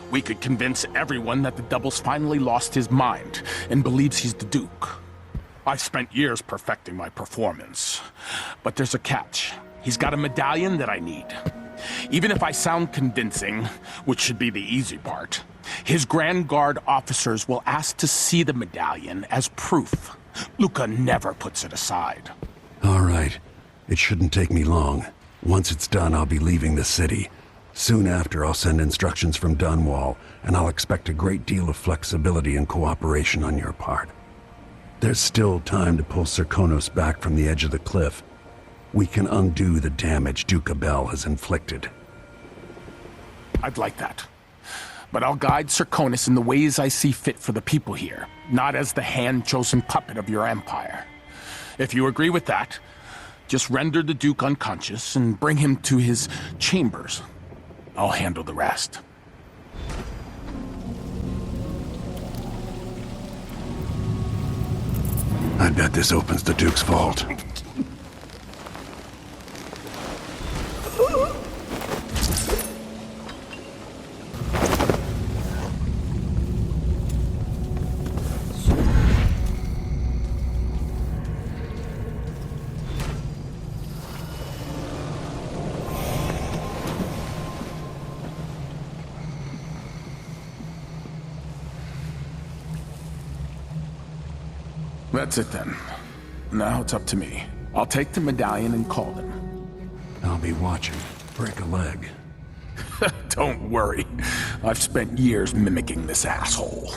We could convince everyone that the Double's finally lost his mind and believes he's the Duke. I spent years perfecting my performance. But there's a catch. He's got a medallion that I need. Even if I sound convincing, which should be the easy part, his Grand Guard officers will ask to see the medallion as proof. Luca never puts it aside. All right. It shouldn't take me long. Once it's done, I'll be leaving the city. Soon after, I'll send instructions from Dunwall, and I'll expect a great deal of flexibility and cooperation on your part. There's still time to pull Serkonos back from the edge of the cliff. We can undo the damage Duke Abel has inflicted. I'd like that. But I'll guide Serkonos in the ways I see fit for the people here, not as the hand-chosen puppet of your empire. If you agree with that, just render the Duke unconscious and bring him to his chambers. I'll handle the rest. I bet this opens the Duke's vault. That's it then. Now it's up to me. I'll take the medallion and call them. I'll be watching. Break a leg. Don't worry. I've spent years mimicking this asshole.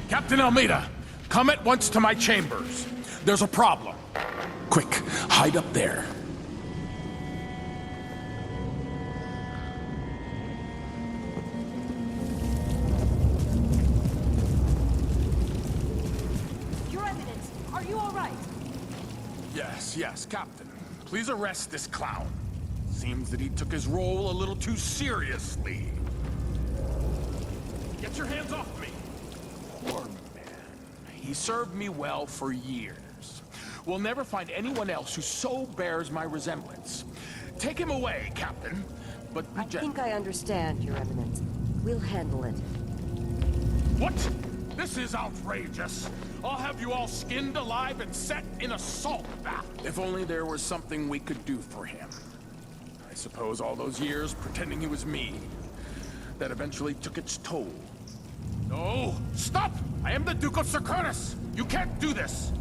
Captain Almeida, come at once to my chambers. There's a problem. Quick, hide up there. Yes, Captain. Please arrest this clown. Seems that he took his role a little too seriously. Get your hands off me! Poor man. He served me well for years. We'll never find anyone else who so bears my resemblance. Take him away, Captain. But be gentle. I think I understand, Your Eminence. We'll handle it. What? This is outrageous. I'll have you all skinned alive and set in a salt bath. If only there was something we could do for him. I suppose all those years pretending he was me, that eventually took its toll. No! Stop! I am the Duke of Serkonos! You can't do this!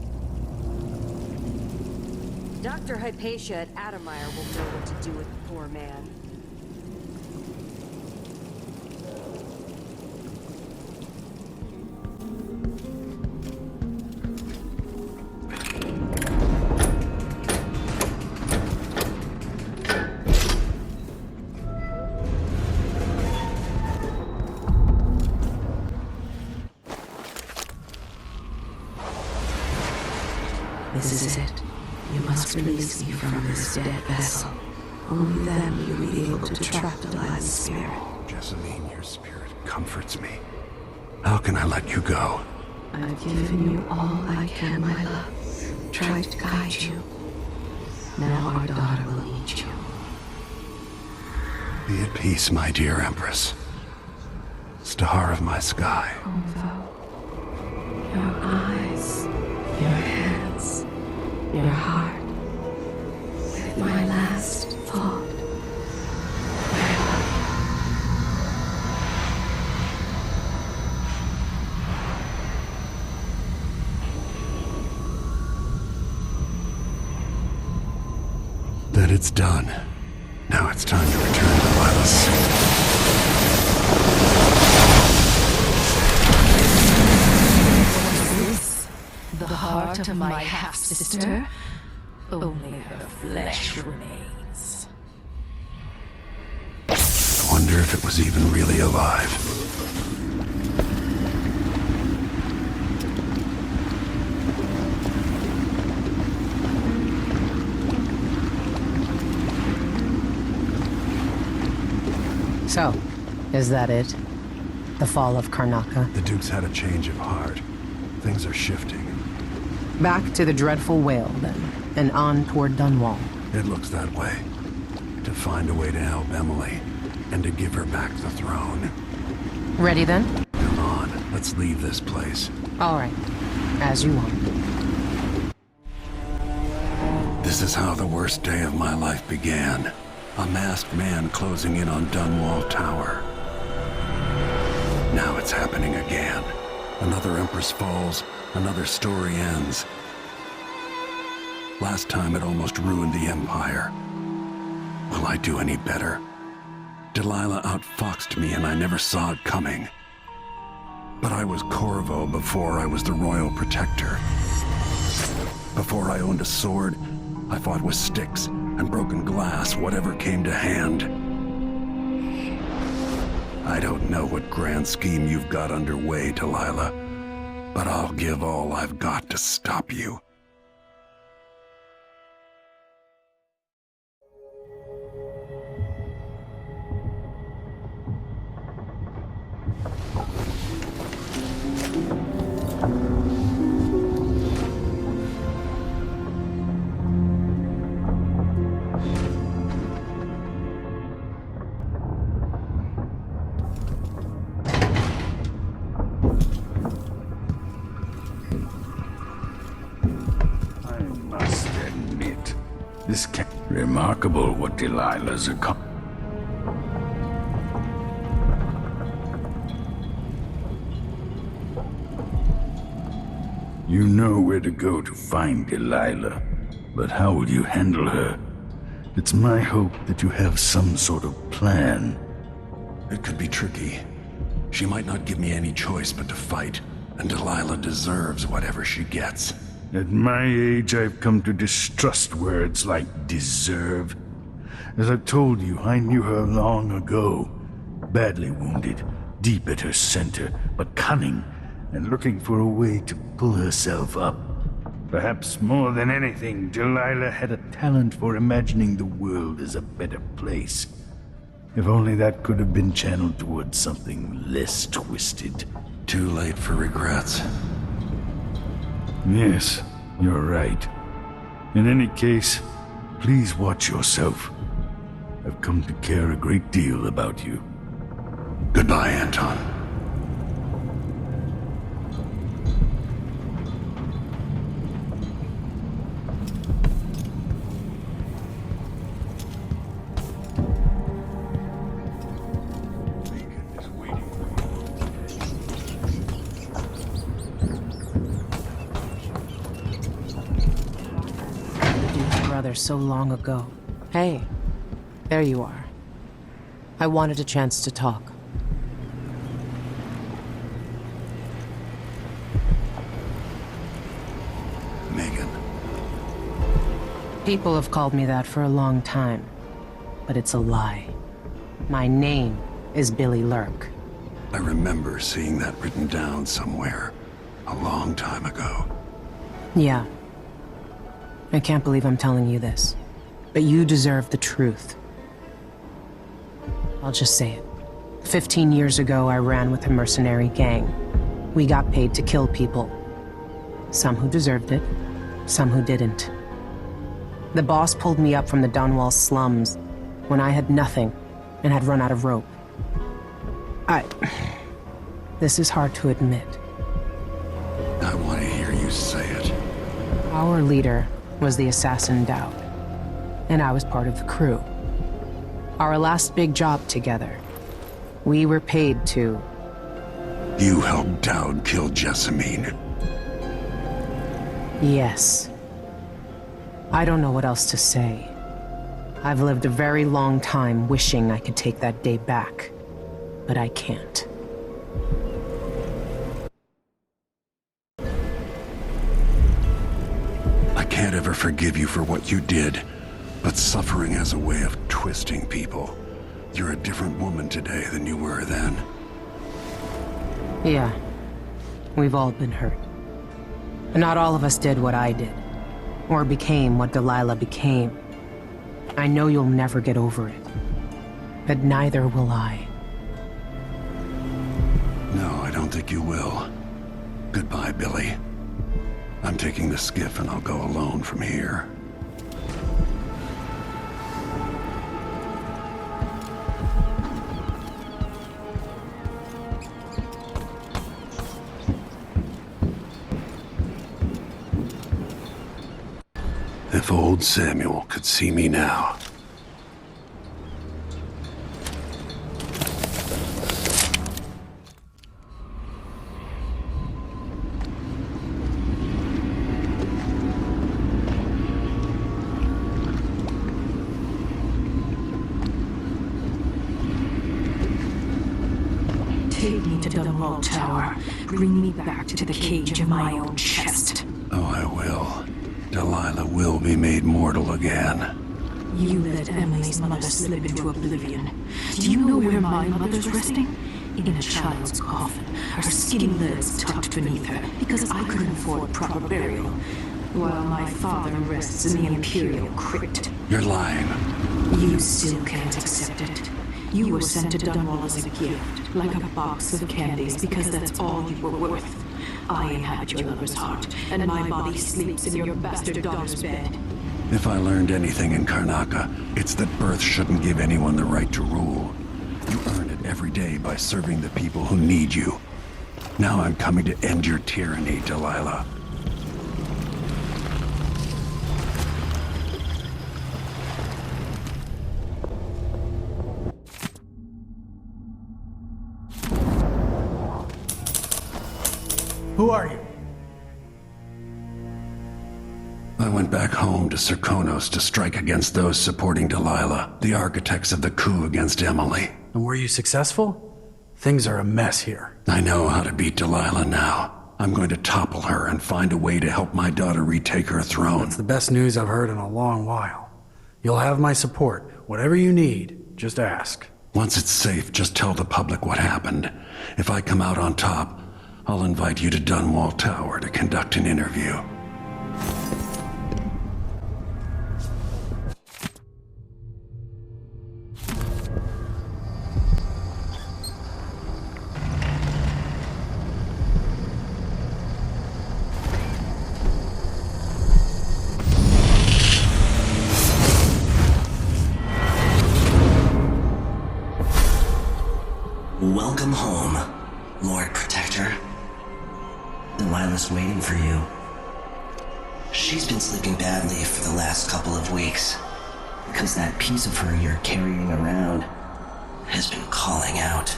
Dr. Hypatia at Adamire will know what to do with the poor man. This is it. You must release me from this dead vessel. Only then will you be able to trap Delilah's spirit. Jessamine, your spirit comforts me. How can I let you go? I've given you all I can, my love. Tried to guide you. Now our daughter will need you. Be at peace, my dear Empress. Star of my sky. Corvo, your eyes, your hands, your heart, with my last thought. That it's done. Now it's time to return to Lilas. The heart of my half-sister? Only her flesh remains. I wonder if it was even really alive. So, is that it? The fall of Karnaca? The Duke's had a change of heart. Things are shifting. Back to the dreadful whale, then, and on toward Dunwall. It looks that way. To find a way to help Emily, and to give her back the throne. Ready, then? Come on, let's leave this place. All right. As you want. This is how the worst day of my life began. A masked man closing in on Dunwall Tower. Now it's happening again. Another Empress falls, another story ends. Last time it almost ruined the Empire. Will I do any better? Delilah outfoxed me and I never saw it coming. But I was Corvo before I was the royal protector. Before I owned a sword, I fought with sticks and broken glass, whatever came to hand. I don't know what grand scheme you've got underway, Delilah, but I'll give all I've got to stop you. Remarkable what Delilah's accomplished. You know where to go to find Delilah, but how will you handle her? It's my hope that you have some sort of plan. It could be tricky. She might not give me any choice but to fight, and Delilah deserves whatever she gets. At my age, I've come to distrust words like deserve. As I've told you, I knew her long ago. Badly wounded, deep at her center, but cunning, and looking for a way to pull herself up. Perhaps more than anything, Delilah had a talent for imagining the world as a better place. If only that could have been channeled towards something less twisted. Too late for regrets. Yes, you're right. In any case, please watch yourself. I've come to care a great deal about you. Goodbye, Anton. So long ago. Hey, there you are. I wanted a chance to talk. Megan. People have called me that for a long time, but it's a lie. My name is Billy Lurk. I remember seeing that written down somewhere a long time ago. Yeah. I can't believe I'm telling you this, but you deserve the truth. I'll just say it. 15 years ago, I ran with a mercenary gang. We got paid to kill people. Some who deserved it, some who didn't. The boss pulled me up from the Dunwall slums when I had nothing and had run out of rope. This is hard to admit. I want to hear you say it. Our leader was the assassin Dowd, and I was part of the crew. Our last big job together, we were paid to... You helped Dowd kill Jessamine. Yes. I don't know what else to say. I've lived a very long time wishing I could take that day back, but I can't. I can't ever forgive you for what you did, but suffering has a way of twisting people. You're a different woman today than you were then. Yeah. We've all been hurt. Not all of us did what I did, or became what Delilah became. I know you'll never get over it, but neither will I. No, I don't think you will. Goodbye, Billy. I'm taking the skiff and I'll go alone from here. If old Samuel could see me now. Take me to Dunwall Tower. Bring me back to the cage in my own chest. Oh, I will. Delilah will be made mortal again. You let Emily's mother slip into oblivion. Do you know where my mother's resting? In a child's coffin, her skinny legs tucked beneath her, because I couldn't afford proper burial, while my father rests in the Imperial crypt. You're lying. You still can't accept it. You were sent to Dunwall as a gift, like a box of candies, because that's all you were worth. I inhabit your lover's heart, and my body sleeps in your bastard daughter's bed. If I learned anything in Karnaca, it's that birth shouldn't give anyone the right to rule. You earn it every day by serving the people who need you. Now I'm coming to end your tyranny, Delilah. Who are you? I went back home to Serkonos to strike against those supporting Delilah, the architects of the coup against Emily. And were you successful? Things are a mess here. I know how to beat Delilah now. I'm going to topple her and find a way to help my daughter retake her throne. That's the best news I've heard in a long while. You'll have my support. Whatever you need, just ask. Once it's safe, just tell the public what happened. If I come out on top, I'll invite you to Dunwall Tower to conduct an interview. Welcome home, Lord Protector. Delilah's waiting for you. She's been sleeping badly for the last couple of weeks, because that piece of her you're carrying around has been calling out,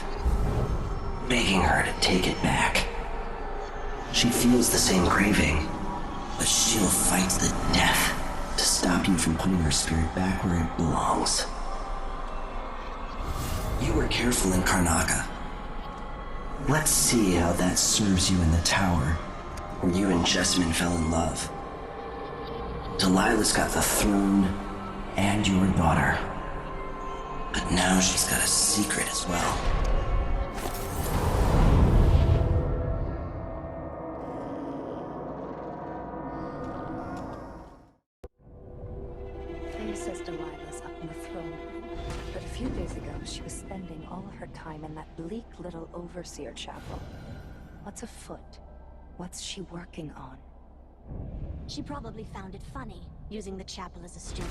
begging her to take it back. She feels the same craving, but she'll fight to the death to stop you from putting her spirit back where it belongs. You were careful in Karnaca. Let's see how that serves you in the tower, where you and Jessamine fell in love. Delilah's got the throne and your daughter. But now she's got a secret as well. Faye says Delilah's up in the throne room, but a few days ago she was spending all of her time in that bleak little overseer chapel. What's afoot? What's she working on? She probably found it funny, using the chapel as a studio,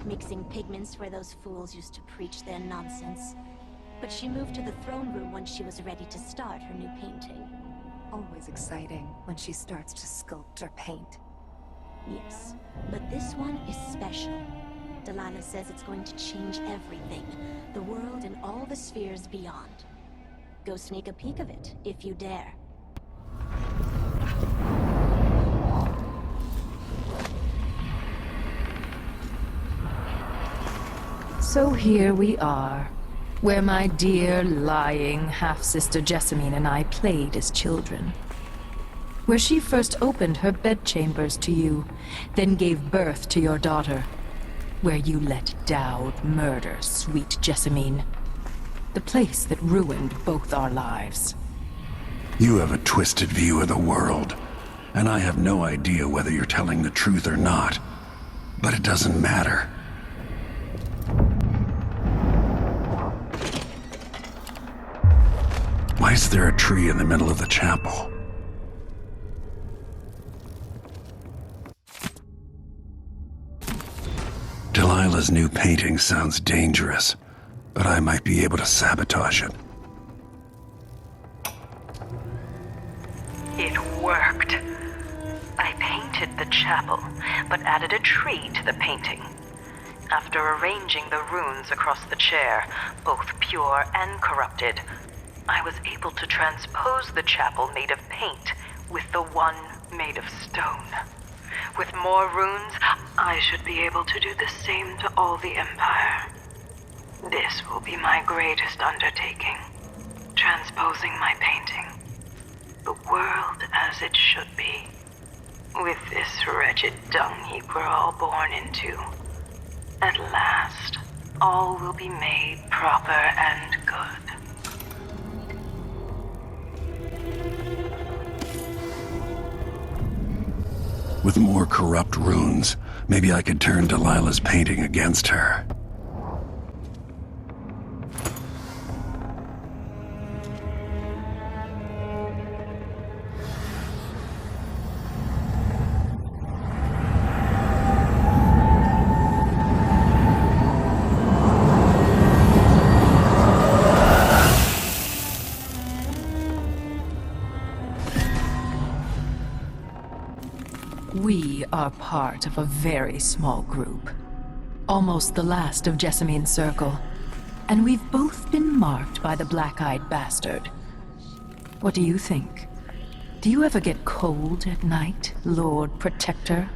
mixing pigments where those fools used to preach their nonsense. But she moved to the throne room when she was ready to start her new painting. Always exciting when she starts to sculpt or paint. Yes, but this one is special. Delilah says it's going to change everything, the world and all the spheres beyond. Go sneak a peek of it, if you dare. So here we are, where my dear, lying half-sister Jessamine and I played as children. Where she first opened her bedchambers to you, then gave birth to your daughter. Where you let Dowd murder sweet Jessamine. The place that ruined both our lives. You have a twisted view of the world, and I have no idea whether you're telling the truth or not. But it doesn't matter. Why is there a tree in the middle of the chapel? Delilah's new painting sounds dangerous, but I might be able to sabotage it. It worked. I painted the chapel, but added a tree to the painting. After arranging the runes across the chair, both pure and corrupted, I was able to transpose the chapel made of paint with the one made of stone. With more runes, I should be able to do the same to all the Empire. This will be my greatest undertaking, to transposing my painting. The world as it should be. With this wretched dung heap we're all born into. At last, all will be made proper and good. With more corrupt runes, maybe I could turn Delilah's painting against her. We are part of a very small group. Almost the last of Jessamine's circle. And we've both been marked by the black-eyed bastard. What do you think? Do you ever get cold at night, Lord Protector?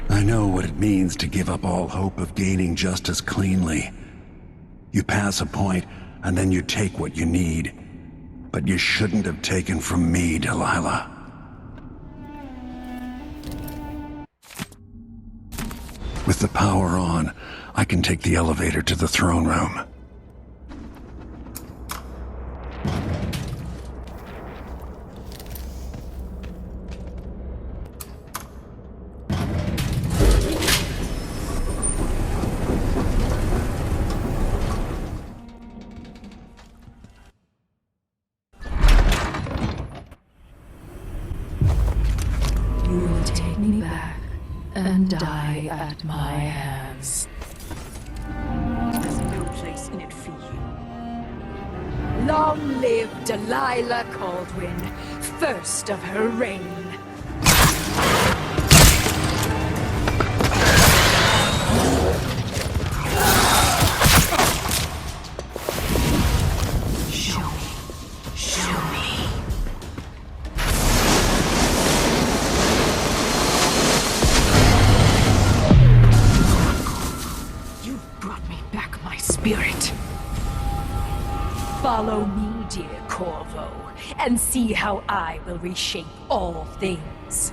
I know what it means to give up all hope of gaining justice cleanly. You pass a point, and then you take what you need. But you shouldn't have taken from me, Delilah. With the power on, I can take the elevator to the throne room. You will take me back and die at my hands. There's no place in it for you. Long live Delilah Kaldwin, first of her reign. Show me. Show me. Spirit. Follow me, dear Corvo, and see how I will reshape all things.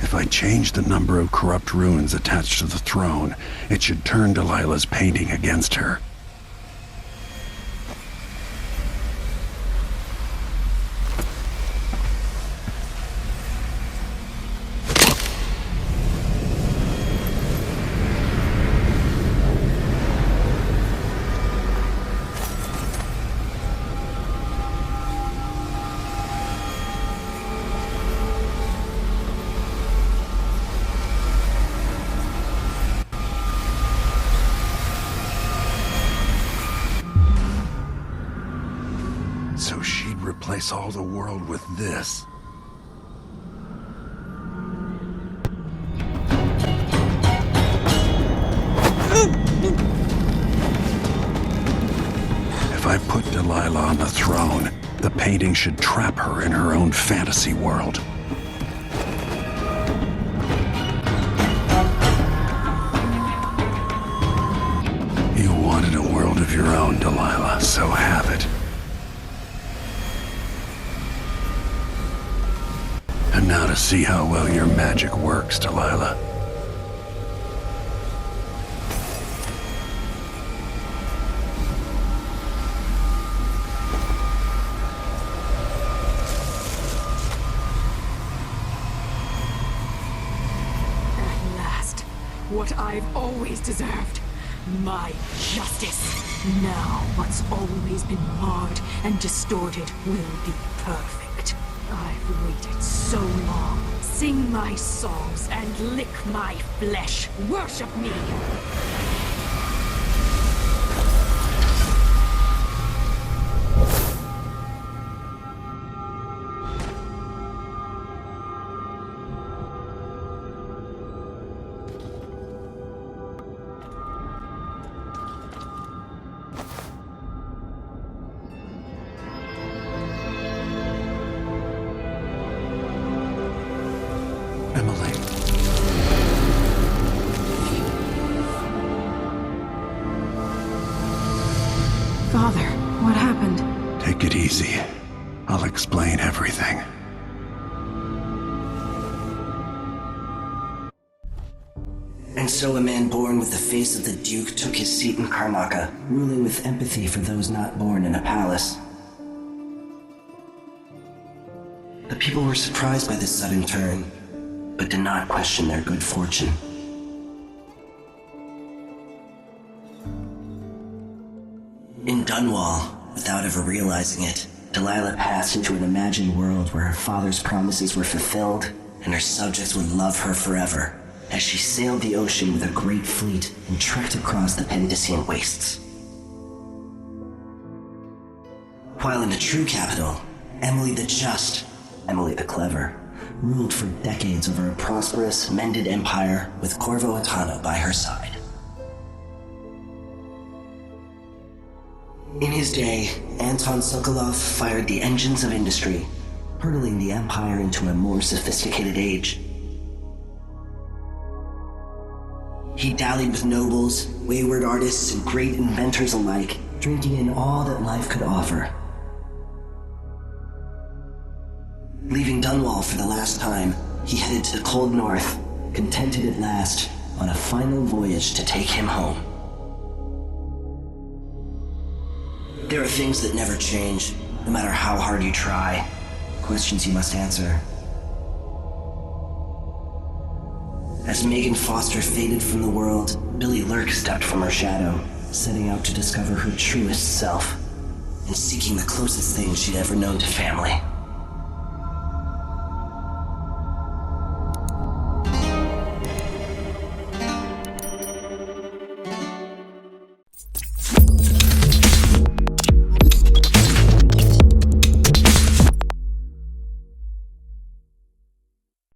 If I change the number of corrupt runes attached to the throne, it should turn Delilah's painting against her. So she'd replace all the world with this. If I put Delilah on the throne, the painting should trap her in her own fantasy world. You wanted a world of your own, Delilah, so have it. And now to see how well your magic works, Delilah. At last, what I've always deserved. My justice. Now what's always been marred and distorted will be perfect. I've waited so long, Sing my songs and lick my flesh. Worship me! Emily. Father, what happened? Take it easy. I'll explain everything. And so a man born with the face of the Duke took his seat in Karnaca, ruling with empathy for those not born in a palace. The people were surprised by this sudden turn, but did not question their good fortune. In Dunwall, without ever realizing it, Delilah passed into an imagined world where her father's promises were fulfilled and her subjects would love her forever, as she sailed the ocean with a great fleet and trekked across the Pendician wastes. While in the true capital, Emily the Just, Emily the Clever, ruled for decades over a prosperous, mended empire with Corvo Attano by her side. In his day, Anton Sokolov fired the engines of industry, hurtling the empire into a more sophisticated age. He dallied with nobles, wayward artists, and great inventors alike, drinking in all that life could offer. Leaving Dunwall for the last time, he headed to the cold north, contented at last, on a final voyage to take him home. There are things that never change, no matter how hard you try. Questions you must answer. As Megan Foster faded from the world, Billy Lurk stepped from her shadow, setting out to discover her truest self, and seeking the closest thing she'd ever known to family.